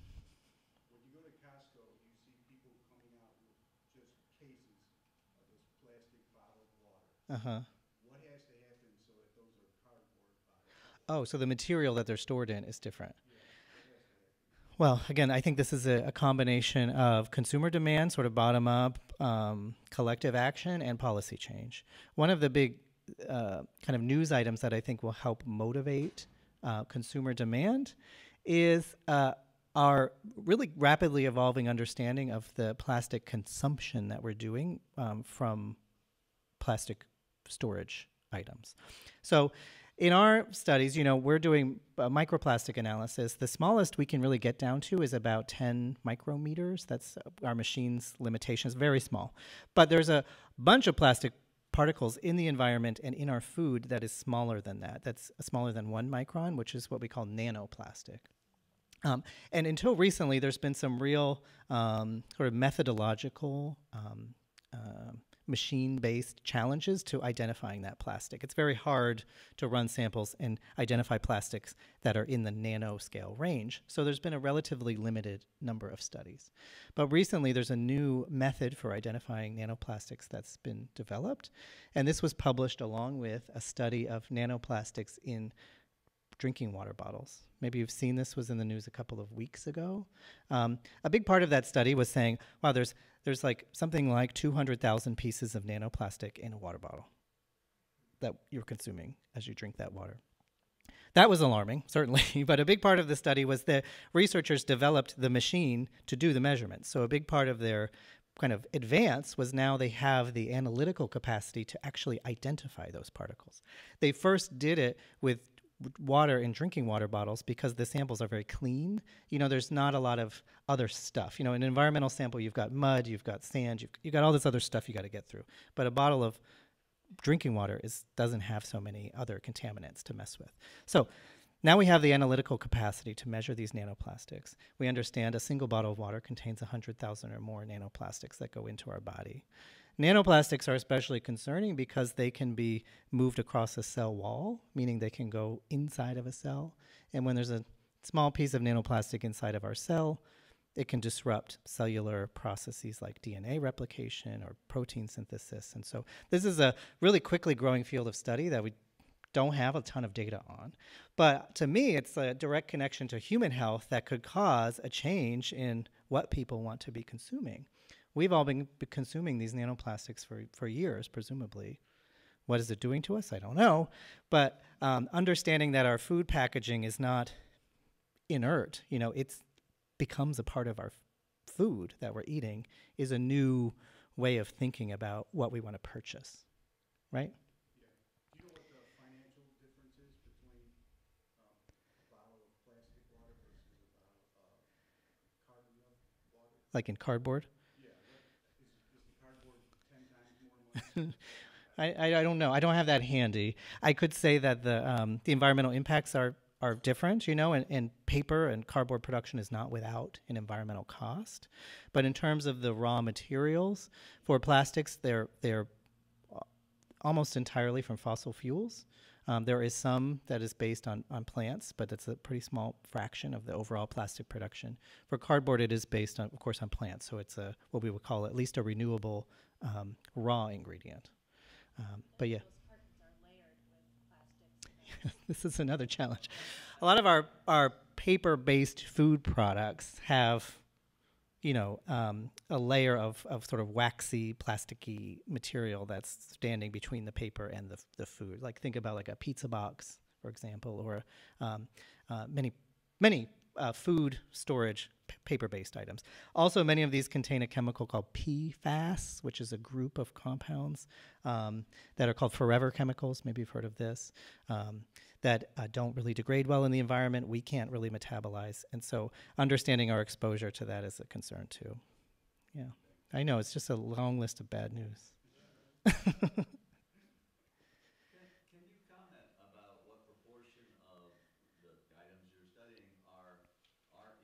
When you go to Costco, you see people coming out with just cases of this plastic bottled water. Uh-huh. What has to happen so that those are cardboard bottles? Oh, so the material that they're stored in is different. Yeah, what has to happen? Well, again, I think this is a combination of consumer demand, sort of bottom-up, collective action, and policy change. One of the big kind of news items that I think will help motivate consumer demand is our really rapidly evolving understanding of the plastic consumption that we're doing from plastic storage items. So in our studies, you know, we're doing microplastic analysis. The smallest we can really get down to is about 10 micrometers. That's our machine's limitations, very small. But there's a bunch of plastic particles in the environment and in our food that is smaller than that. That's smaller than 1 micron, which is what we call nanoplastic. And until recently, there's been some real sort of methodological machine-based challenges to identifying that plastic. It's very hard to run samples and identify plastics that are in the nanoscale range. So there's been a relatively limited number of studies. But recently, there's a new method for identifying nanoplastics that's been developed. And this was published along with a study of nanoplastics in drinking water bottles. Maybe you've seen this, was in the news a couple of weeks ago. A big part of that study was saying, wow, there's like something like 200,000 pieces of nanoplastic in a water bottle that you're consuming as you drink that water. That was alarming, certainly, but a big part of the study was that researchers developed the machine to do the measurements. So a big part of their kind of advance was now they have the analytical capacity to actually identify those particles. They first did it with water in drinking water bottles because the samples are very clean. You know, there's not a lot of other stuff. You know, an environmental sample, you've got mud, you've got sand, you've got all this other stuff you got to get through. But a bottle of drinking water doesn't have so many other contaminants to mess with. So now we have the analytical capacity to measure these nanoplastics. We understand a single bottle of water contains 100,000 or more nanoplastics that go into our body. Nanoplastics are especially concerning because they can be moved across a cell wall, meaning they can go inside of a cell. And when there's a small piece of nanoplastic inside of our cell, it can disrupt cellular processes like DNA replication or protein synthesis. And so this is a really quickly growing field of study that we don't have a ton of data on. But to me, it's a direct connection to human health that could cause a change in what people want to be consuming. We've all been consuming these nanoplastics for years, presumably. What is it doing to us? I don't know. But understanding that our food packaging is not inert, it becomes a part of our food that we're eating, is a new way of thinking about what we want to purchase, right? Yeah. Do you know what the financial difference is between a bottle of plastic water versus a bottle of carton milk water? Like in cardboard? Yeah. What is the cardboard 10 times more money? I don't know. I don't have that handy. I could say that the environmental impacts are different, and paper and cardboard production is not without an environmental cost. But in terms of the raw materials for plastics, they're almost entirely from fossil fuels. There is some that is based on plants, but that's a pretty small fraction of the overall plastic production. For cardboard, it is based on, of course, on plants. So it's what we would call at least a renewable raw ingredient. But yeah. This is another challenge. A lot of our paper-based food products have, a layer of sort of waxy, plasticky material that's standing between the paper and the food. Like think about like a pizza box, for example, or many food storage paper-based items. Also, many of these contain a chemical called PFAS, which is a group of compounds that are called forever chemicals. Maybe you've heard of this. That don't really degrade well in the environment. We can't really metabolize. And so understanding our exposure to that is a concern too. Yeah, I know, it's just a long list of bad news. Can you comment about what proportion of the items you're studying are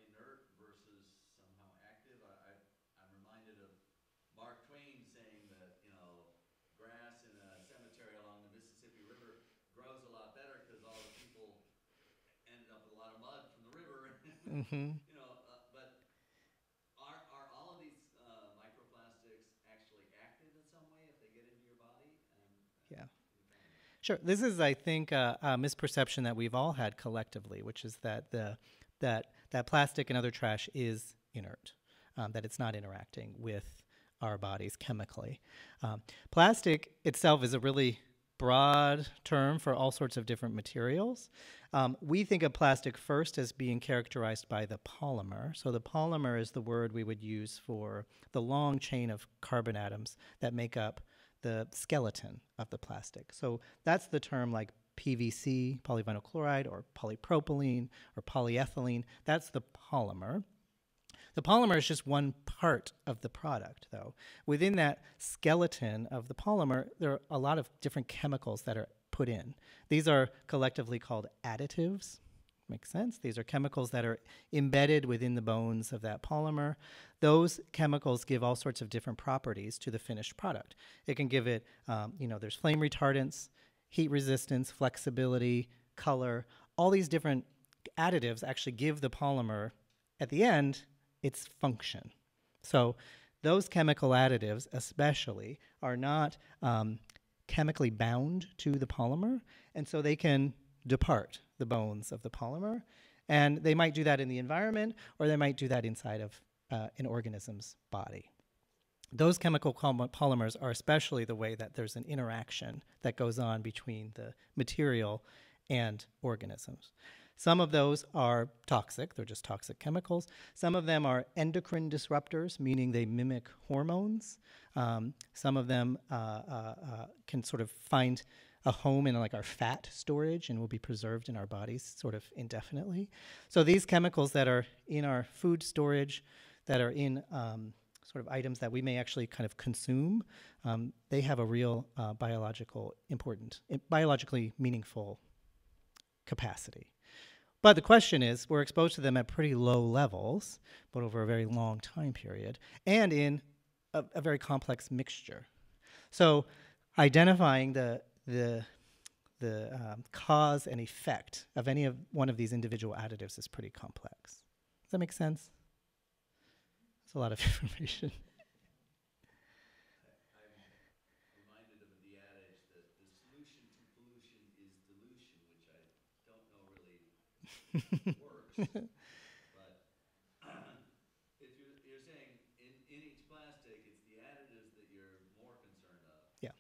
inert versus somehow active? I'm reminded of Mark Twain saying that, grass in a cemetery along the Mississippi River grows a lot better because all the people ended up with a lot of mud from the river. Mm-hmm. But are all of these microplastics actually active in some way if they get into your body? Yeah. Sure. This is, I think, a misperception that we've all had collectively, which is that that plastic and other trash is inert, that it's not interacting with our bodies chemically. Plastic itself is a really broad term for all sorts of different materials. We think of plastic first as being characterized by the polymer. So the polymer is the word we would use for the long chain of carbon atoms that make up the skeleton of the plastic. So that's the term like PVC, polyvinyl chloride, or polypropylene, or polyethylene. That's the polymer. The polymer is just one part of the product, though. Within that skeleton of the polymer, there are a lot of different chemicals that are put in. These are collectively called additives. Makes sense? These are chemicals that are embedded within the bones of that polymer. Those chemicals give all sorts of different properties to the finished product. It can give it, there's flame retardants, heat resistance, flexibility, color. All these different additives actually give the polymer, at the end, its function. So those chemical additives especially are not chemically bound to the polymer, and so they can depart the bones of the polymer. And they might do that in the environment, or they might do that inside of an organism's body. Those chemical polymers are especially the way that there's an interaction that goes on between the material and organisms. Some of those are toxic. They're just toxic chemicals. Some of them are endocrine disruptors, meaning they mimic hormones. Some of them can sort of find a home in like our fat storage and will be preserved in our bodies sort of indefinitely. So these chemicals that are in our food storage, that are in sort of items that we may actually kind of consume, they have a real biologically meaningful capacity. But the question is, we're exposed to them at pretty low levels, but over a very long time period, and in a very complex mixture. So identifying the cause and effect of one of these individual additives is pretty complex. Does that make sense? It's a lot of information. I'm reminded of the adage that the solution to pollution is dilution, which I don't know really works. But if you're saying in each plastic, it's the additives that you're more concerned of. Yeah.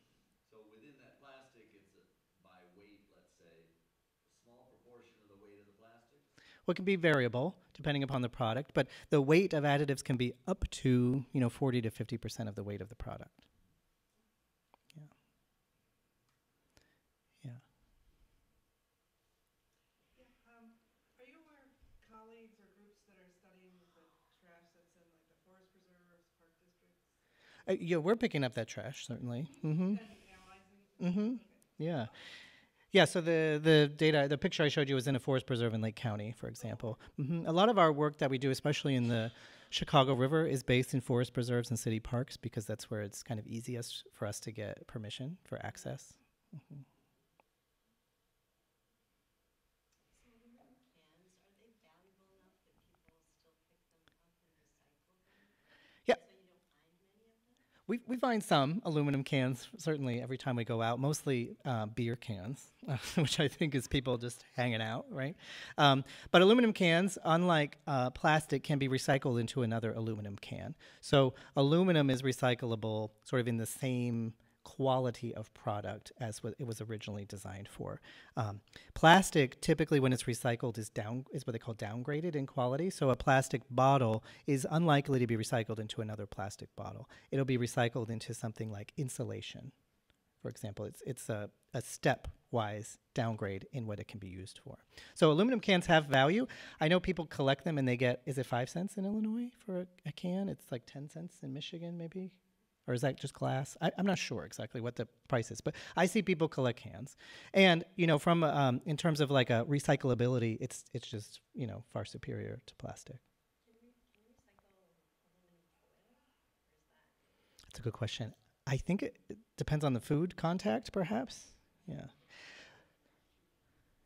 So within that plastic, it's by weight, let's say, a small proportion of the weight of the plastics. Well, it can be variable depending upon the product, but the weight of additives can be up to 40 to 50% of the weight of the product. Yeah. Yeah. Yeah, are you aware of colleagues or groups that are studying the trash that's in like the forest preserves, park districts? Yeah, we're picking up that trash, certainly. And analyzing? Okay. Yeah. Yeah, so the picture I showed you was in a forest preserve in Lake County, for example. A lot of our work that we do, especially in the Chicago River, is based in forest preserves and city parks because that's where it's kind of easiest for us to get permission for access. So aluminum cans, are they valuable enough that people still pick them up and recycle them? Yeah. So you don't find many of them? We find some aluminum cans, certainly, every time we go out, mostly beer cans, which I think is people just hanging out, right? But aluminum cans, unlike plastic, can be recycled into another aluminum can. So aluminum is recyclable sort of in the same quality of product as what it was originally designed for. Plastic, typically when it's recycled, is what they call downgraded in quality. So a plastic bottle is unlikely to be recycled into another plastic bottle. It'll be recycled into something like insulation, for example. It's a stepwise downgrade in what it can be used for. So aluminum cans have value. I know people collect them and they get, is it 5 cents in Illinois for a can? It's like 10 cents in Michigan, maybe? Or is that just glass? I'm not sure exactly what the price is, but I see people collect cans. And, from in terms of like a recyclability, it's just, far superior to plastic. Can we recycle aluminum foil, or is that? That's a good question. I think it depends on the food contact, perhaps. Yeah.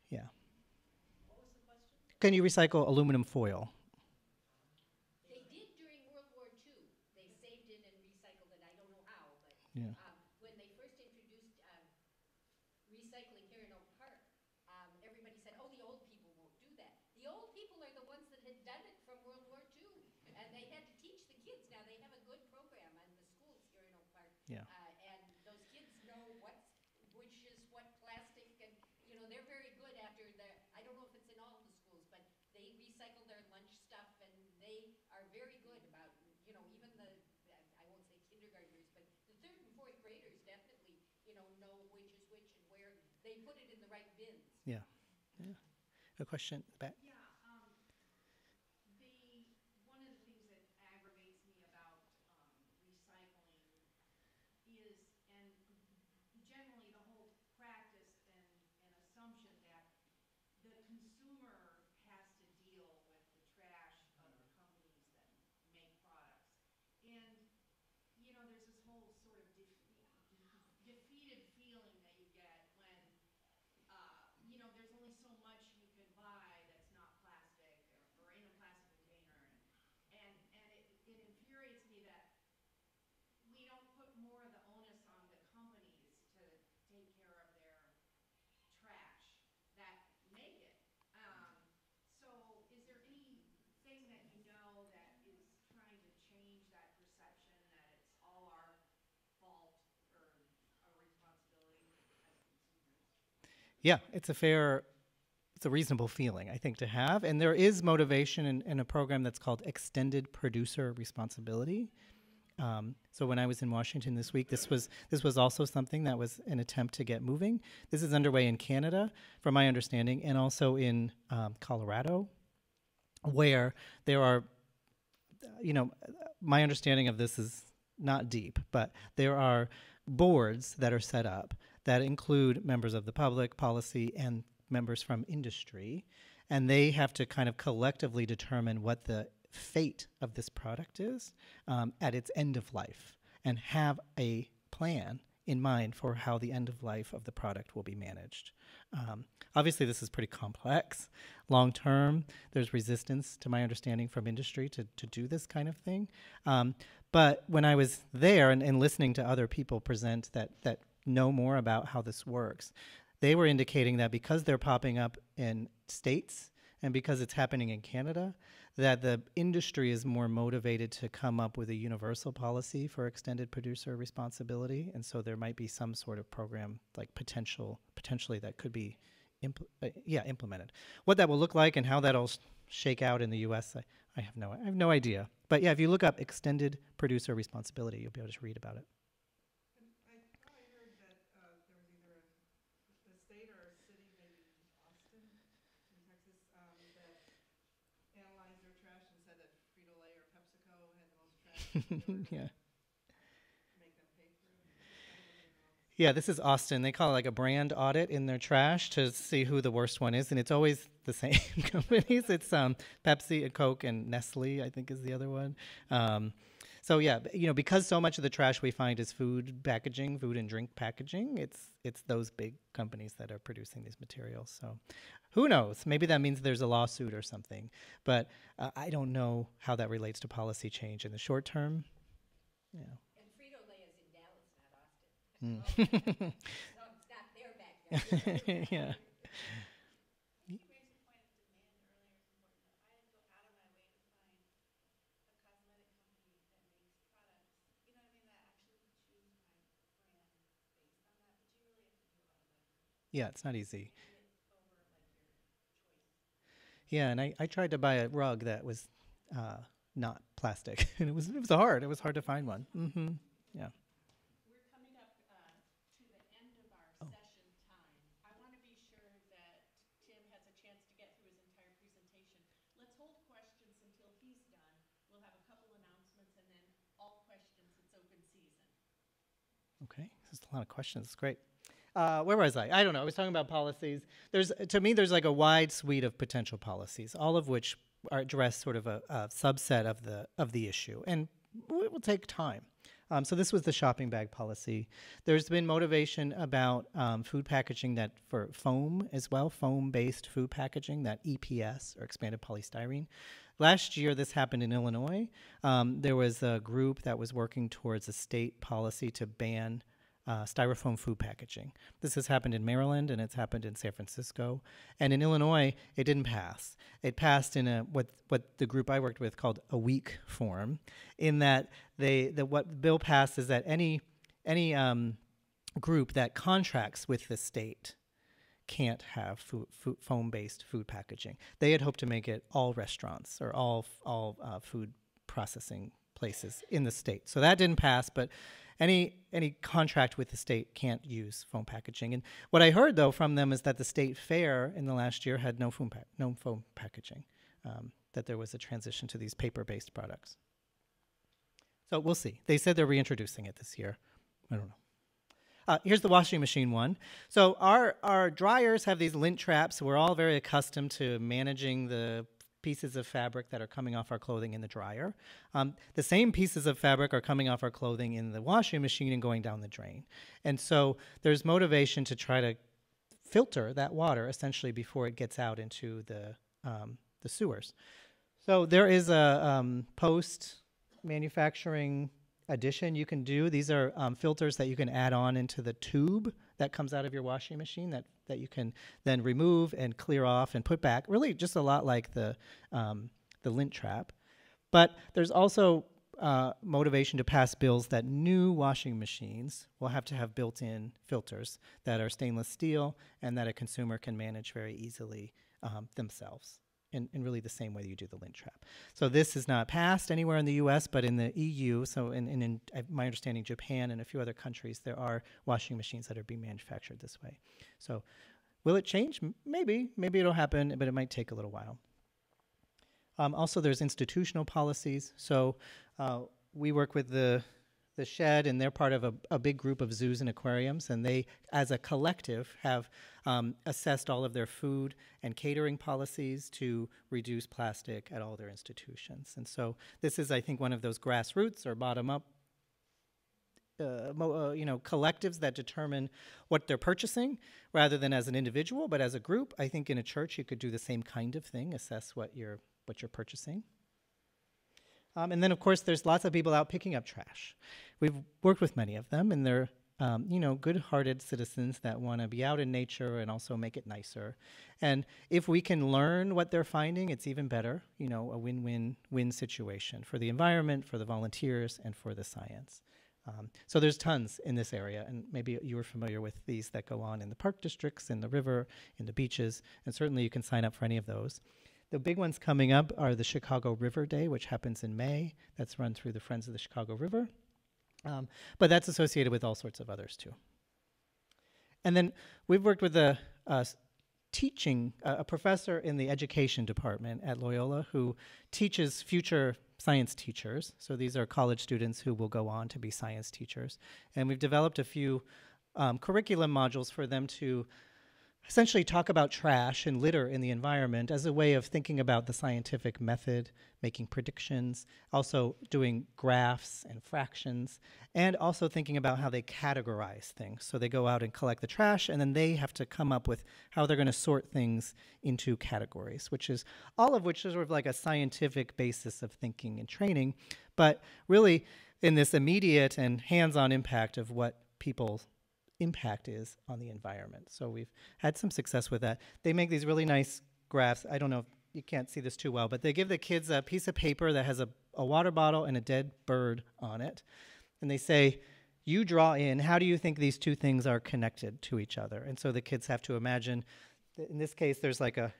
Yeah. What was the question? Can you recycle aluminum foil? They did during World War II. They saved it and recycled it. I don't know how, but Yeah. when they first introduced recycling here in Oak Park, everybody said, "Oh, the old people won't do that." The old people are the ones that had done it from World War II, and they had to teach the kids. Now they have a good program in the schools here in Oak Park, Yeah. and those kids know which is what plastic, and they're very good after the. I don't know if it's in all the schools, but they recycle their lunch stuff, and they are very good about even I won't say kindergartners, but the 3rd and 4th graders definitely know which is which and where they put it in the right bins. Yeah. Yeah. A question back. Yeah, one of the things that aggravates me about recycling is, and generally the whole practice and assumption that the consumer has to deal with the trash of the companies that make products. And, there's this whole sort of defeated feeling that you get when there's only so much you can buy that's not plastic or in a plastic container, and it infuriates me that we don't put more of the onus on the companies to take care of their trash that make it. So is there anything that that is trying to change that perception that it's all our fault or our responsibility as consumers? Yeah, it's a reasonable feeling, I think, to have. And there is motivation in a program that's called Extended Producer Responsibility. So when I was in Washington this week, this was also something that was an attempt to get moving. This is underway in Canada, from my understanding, and also in Colorado, where there are, my understanding of this is not deep, but there are boards that are set up that include members of the public, policy, and members from industry, and they have to kind of collectively determine what the fate of this product is at its end of life, and have a plan in mind for how the end of life of the product will be managed. Obviously, this is pretty complex. Long term, there's resistance, to my understanding, from industry to do this kind of thing. But when I was there and listening to other people present that know more about how this works, they were indicating that because they're popping up in states and because it's happening in Canada, that the industry is more motivated to come up with a universal policy for extended producer responsibility. And so there might be some sort of program like potentially that could be implemented. What that will look like and how that'll shake out in the U.S., I have no idea. But yeah, if you look up extended producer responsibility, you'll be able to read about it. And I thought I heard that there was either the state or a city, maybe Austin in Texas, that analyzed their trash and said that Frito-Lay or PepsiCo had the most trash. Yeah. Make them pay for it. Yeah, this is Austin. They call it like a brand audit in their trash to see who the worst one is, and it's always the same companies. It's Pepsi and Coke and Nestle, I think, is the other one. So yeah, because so much of the trash we find is food packaging, food and drink packaging, it's those big companies that are producing these materials. So who knows? Maybe that means there's a lawsuit or something. But I don't know how that relates to policy change in the short term. Yeah. And Frito-Lay is in Dallas, not Austin. So it's not their backyard. Yeah. You raised a point of demand earlier. It's important. If I had to go out of my way to find a cosmetic company that makes products, you know what I mean, that actually would choose my brand based on that. But you really have to do a lot of legwork. Yeah, it's not easy. Hand it over like your choice. Yeah, and I tried to buy a rug that was not plastic, and it was hard. It was hard to find one. Mm-hmm. Yeah. We're coming up to the end of our session time. I want to be sure that Tim has a chance to get through his entire presentation. Let's hold questions until he's done. We'll have a couple announcements, and then all questions. It's open season. Okay, there's a lot of questions. It's great. Where was I? I don't know. I was talking about policies. To me, there's like a wide suite of potential policies, all of which address sort of a subset of the issue, and it will take time. So this was the shopping bag policy. There's been motivation about food packaging that for foam as well, foam-based food packaging, that EPS, or expanded polystyrene. Last year, this happened in Illinois. There was a group that was working towards a state policy to ban styrofoam food packaging. This has happened in Maryland, and it's happened in San Francisco. And in Illinois, it didn't pass. It passed in what the group I worked with called a weak form, in that what the bill passed is that any group that contracts with the state can't have foam-based food packaging. They had hoped to make it all restaurants or all food processing places in the state. So that didn't pass, but any contract with the state can't use foam packaging. And what I heard, though, from them is that the state fair in the last year had no foam packaging, that there was a transition to these paper-based products. So we'll see. They said they're reintroducing it this year. I don't know. Here's the washing machine one. So our dryers have these lint traps. We're all very accustomed to managing the pieces of fabric that are coming off our clothing in the dryer. The same pieces of fabric are coming off our clothing in the washing machine and going down the drain. And so there's motivation to try to filter that water essentially before it gets out into the sewers. So there is a post-manufacturing addition you can do. These are filters that you can add on into the tube that comes out of your washing machine that you can then remove and clear off and put back. Really just a lot like the lint trap. But there's also motivation to pass bills that new washing machines will have to have built-in filters that are stainless steel and that a consumer can manage very easily themselves. In really the same way that you do the lint trap. So this is not passed anywhere in the U.S., but in the EU, so in my understanding, Japan and a few other countries, there are washing machines that are being manufactured this way. So will it change? Maybe. Maybe it'll happen, but it might take a little while. Also, there's institutional policies. So we work with the Shed, and they're part of a big group of zoos and aquariums, and they, as a collective, have assessed all of their food and catering policies to reduce plastic at all their institutions. And so this is, I think, one of those grassroots or bottom-up collectives that determine what they're purchasing rather than as an individual, but as a group. I think in a church you could do the same kind of thing, assess what you're purchasing. And then, of course, there's lots of people out picking up trash. We've worked with many of them, and they're good-hearted citizens that want to be out in nature and also make it nicer. And if we can learn what they're finding, it's even better, a win-win-win situation for the environment, for the volunteers, and for the science. So there's tons in this area, and maybe you were familiar with these that go on in the park districts, in the river, in the beaches, and certainly you can sign up for any of those. The big ones coming up are the Chicago River Day, which happens in May. That's run through the Friends of the Chicago River. But that's associated with all sorts of others, too. And then we've worked with a professor in the education department at Loyola who teaches future science teachers. So these are college students who will go on to be science teachers. And we've developed a few curriculum modules for them to essentially talk about trash and litter in the environment as a way of thinking about the scientific method, making predictions, also doing graphs and fractions, and also thinking about how they categorize things. So they go out and collect the trash, and then they have to come up with how they're going to sort things into categories, which is all of which is sort of like a scientific basis of thinking and training, but really in this immediate and hands-on impact of what people's impact is on the environment. So we've had some success with that. They make these really nice graphs. I don't know if you can't see this too well, but they give the kids a piece of paper that has a water bottle and a dead bird on it. And they say, you draw in, how do you think these two things are connected to each other? And so the kids have to imagine, in this case, there's like a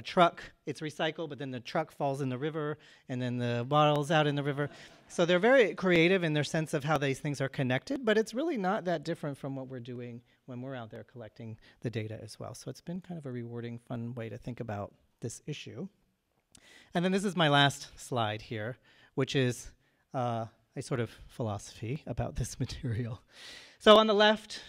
truck, it's recycled, but then the truck falls in the river, and then the bottle's out in the river. So they're very creative in their sense of how these things are connected, but it's really not that different from what we're doing when we're out there collecting the data as well. So it's been kind of a rewarding, fun way to think about this issue. And then this is my last slide here, which is a sort of philosophy about this material. So on the left,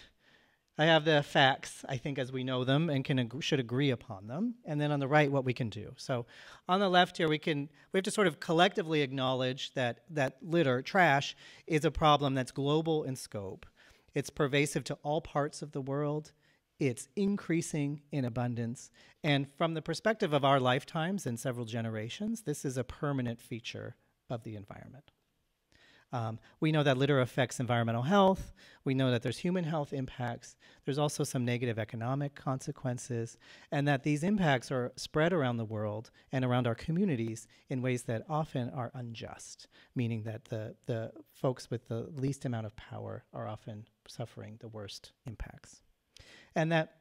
I have the facts, I think, as we know them and should agree upon them. And then on the right, what we can do. So on the left here, we have to sort of collectively acknowledge that litter, trash, is a problem that's global in scope. It's pervasive to all parts of the world. It's increasing in abundance. And from the perspective of our lifetimes and several generations, this is a permanent feature of the environment. We know that litter affects environmental health. We know that there's human health impacts. There's also some negative economic consequences, and that these impacts are spread around the world and around our communities in ways that often are unjust, meaning that the folks with the least amount of power are often suffering the worst impacts. And that,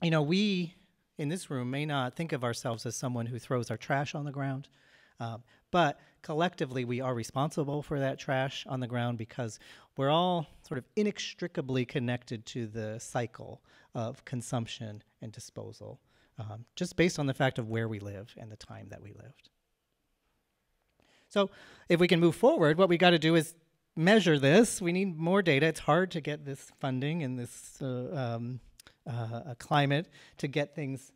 we in this room may not think of ourselves as someone who throws our trash on the ground, but collectively, we are responsible for that trash on the ground because we're all sort of inextricably connected to the cycle of consumption and disposal, just based on the fact of where we live and the time that we lived. So if we can move forward, what we got to do is measure this. We need more data. It's hard to get this funding in this climate to get things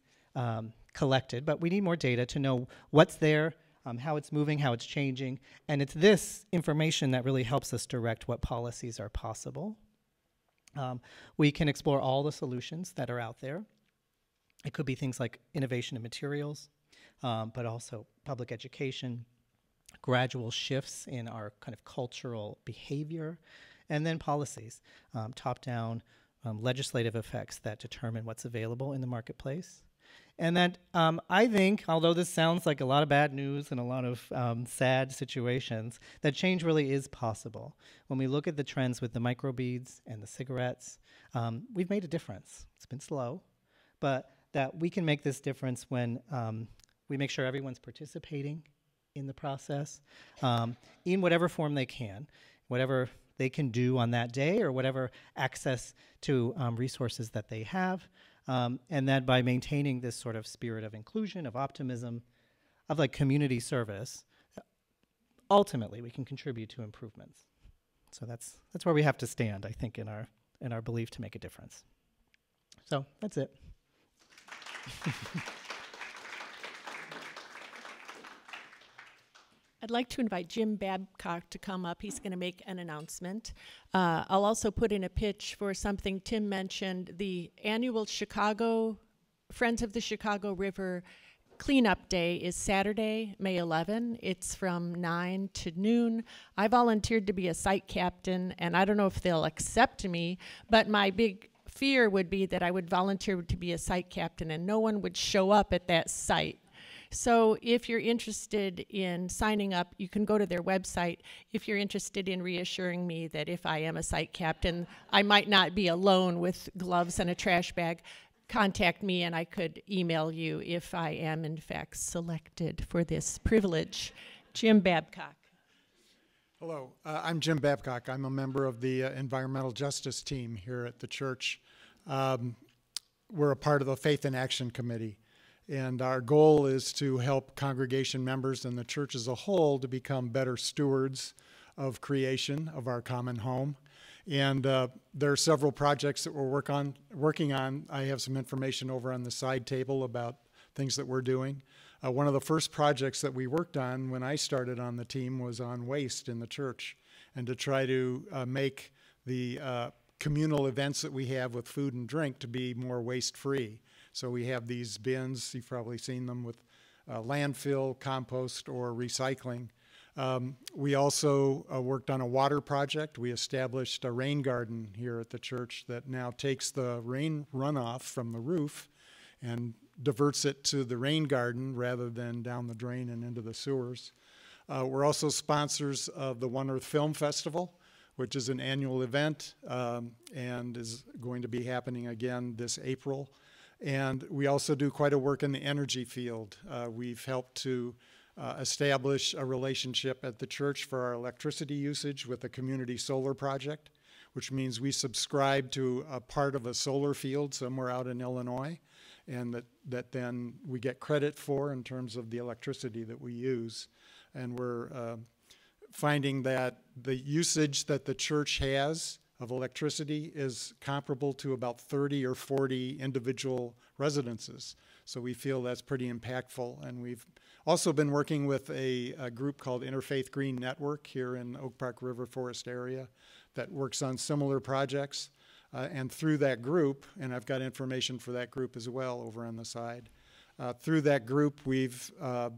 collected, but we need more data to know what's there, how it's moving, how it's changing, and it's this information that really helps us direct what policies are possible. We can explore all the solutions that are out there. It could be things like innovation in materials, but also public education, gradual shifts in our kind of cultural behavior, and then policies, top-down legislative effects that determine what's available in the marketplace. And that I think, although this sounds like a lot of bad news and a lot of sad situations, that change really is possible. When we look at the trends with the microbeads and the cigarettes, we've made a difference. It's been slow, but that we can make this difference when we make sure everyone's participating in the process in whatever form they can, whatever they can do on that day or whatever access to resources that they have. And that by maintaining this sort of spirit of inclusion, of optimism, of like community service, ultimately we can contribute to improvements. So that's where we have to stand, I think, in our belief to make a difference. So that's it. I'd like to invite Jim Babcock to come up. He's going to make an announcement. I'll also put in a pitch for something Tim mentioned. The annual Friends of the Chicago River Cleanup Day is Saturday, May 11. It's from 9 to noon. I volunteered to be a site captain, and I don't know if they'll accept me, but my big fear would be that I would volunteer to be a site captain and no one would show up at that site. So if you're interested in signing up, you can go to their website. If you're interested in reassuring me that if I am a site captain, I might not be alone with gloves and a trash bag, contact me and I could email you if I am in fact selected for this privilege. Jim Babcock. Hello, I'm Jim Babcock. I'm a member of the environmental justice team here at the church. We're a part of the Faith in Action Committee. And our goal is to help congregation members and the church as a whole to become better stewards of creation, of our common home. And there are several projects that we're working on. I have some information over on the side table about things that we're doing. One of the first projects that we worked on when I started on the team was on waste in the church and to try to make the communal events that we have with food and drink to be more waste-free. So we have these bins, you've probably seen them with landfill, compost, or recycling. We also worked on a water project. We established a rain garden here at the church that now takes the rain runoff from the roof and diverts it to the rain garden rather than down the drain and into the sewers. We're also sponsors of the One Earth Film Festival, which is an annual event and is going to be happening again this April. And we also do quite a work in the energy field. We've helped to establish a relationship at the church for our electricity usage with a community solar project, which means we subscribe to a part of a solar field somewhere out in Illinois, and that then we get credit for in terms of the electricity that we use. And we're finding that the usage that the church has of electricity is comparable to about 30 or 40 individual residences. So we feel that's pretty impactful. And we've also been working with a group called Interfaith Green Network here in Oak Park River Forest area that works on similar projects. And through that group, and I've got information for that group as well over on the side, through that group we've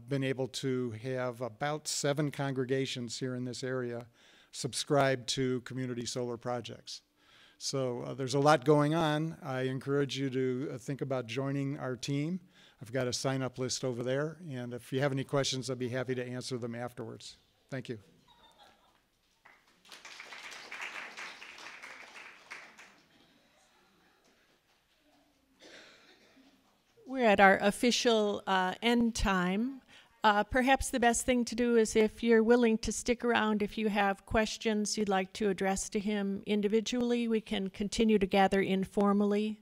been able to have about 7 congregations here in this area subscribe to community solar projects. So there's a lot going on. I encourage you to think about joining our team. I've got a sign-up list over there, and if you have any questions, I'd be happy to answer them afterwards. Thank you. We're at our official end time. Perhaps the best thing to do is, if you're willing to stick around, if you have questions you'd like to address to him individually, we can continue to gather informally.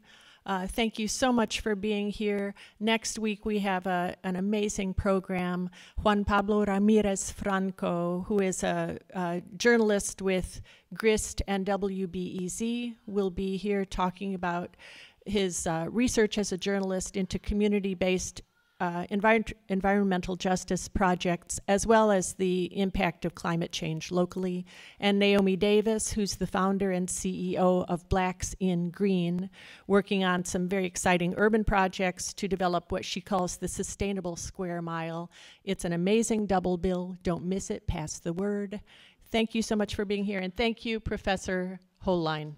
Thank you so much for being here. Next week we have an amazing program. Juan Pablo Ramirez Franco, who is a journalist with GRIST and WBEZ, will be here talking about his research as a journalist into community-based environmental justice projects, as well as the impact of climate change locally. And Naomi Davis, who's the founder and CEO of Blacks in Green, working on some very exciting urban projects to develop what she calls the Sustainable Square Mile. It's an amazing double bill. Don't miss it. Pass the word. Thank you so much for being here, and thank you, Professor Hoellein.